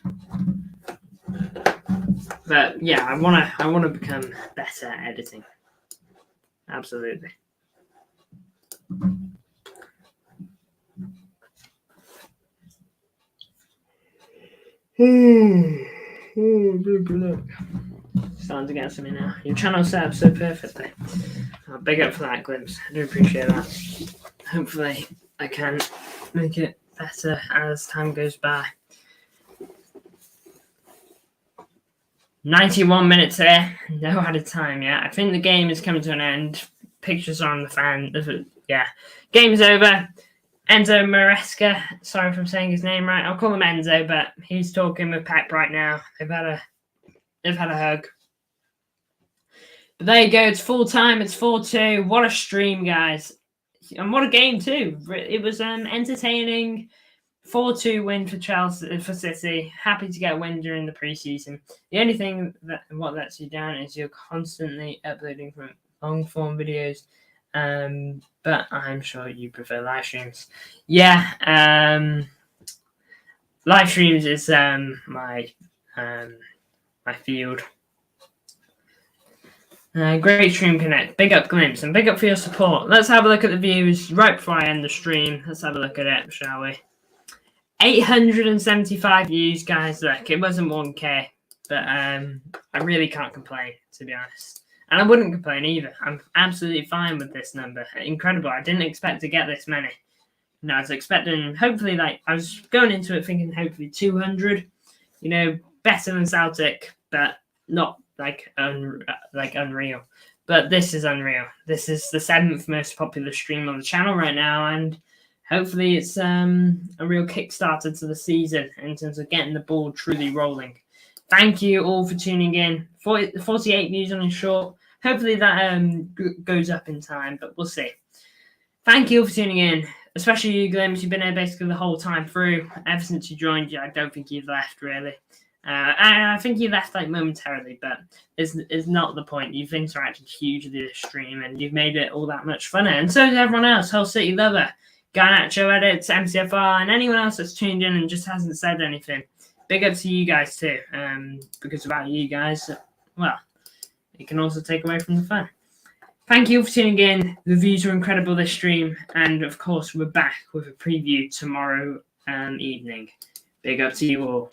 But yeah, I wanna become better at editing. Absolutely. Starting to get something now. Your channel set up so perfectly. Big up for that, Glimpse. I do appreciate that. Hopefully, I can make it better as time goes by. 91 minutes here. No added time yet. I think the game is coming to an end. Pictures are on the fan. Yeah. Game's over. Enzo Maresca. Sorry if I'm saying his name right. I'll call him Enzo, but he's talking with Pep right now. They've had a hug. But there you go. It's full time. It's 4-2. What a stream, guys. And what a game, too. It was entertaining. 4-2 win for Chelsea, for City. Happy to get a win during the preseason. The only thing what lets you down is you're constantly uploading from long form videos. But I'm sure you prefer live streams. Yeah, live streams is my field. Great stream connect. Big up Glimpse and big up for your support. Let's have a look at the views right before I end the stream. Let's have a look at it, shall we? 875 views, guys. Look, it wasn't 1K, but I really can't complain, to be honest. And I wouldn't complain either. I'm absolutely fine with this number. Incredible. I didn't expect to get this many. No, I was expecting, hopefully, I was going into it thinking hopefully 200. You know, better than Celtic, but not unreal. But this is unreal. This is the 7th most popular stream on the channel right now, and hopefully it's a real kickstarter to the season in terms of getting the ball truly rolling. Thank you all for tuning in. 48 views on a short. Hopefully that goes up in time, but we'll see. Thank you all for tuning in, especially you, Glimpse. You've been here basically the whole time through. Ever since you joined, I don't think you've left, really. I think you left momentarily, but it's not the point. You've interacted hugely this stream, and you've made it all that much funner. And so does everyone else. Hull City Lover, Garnacho Edits, MCFR, and anyone else that's tuned in and just hasn't said anything. Big up to you guys too, because without you guys, well, it can also take away from the fun. Thank you for tuning in. The views were incredible this stream, and of course, we're back with a preview tomorrow evening. Big up to you all.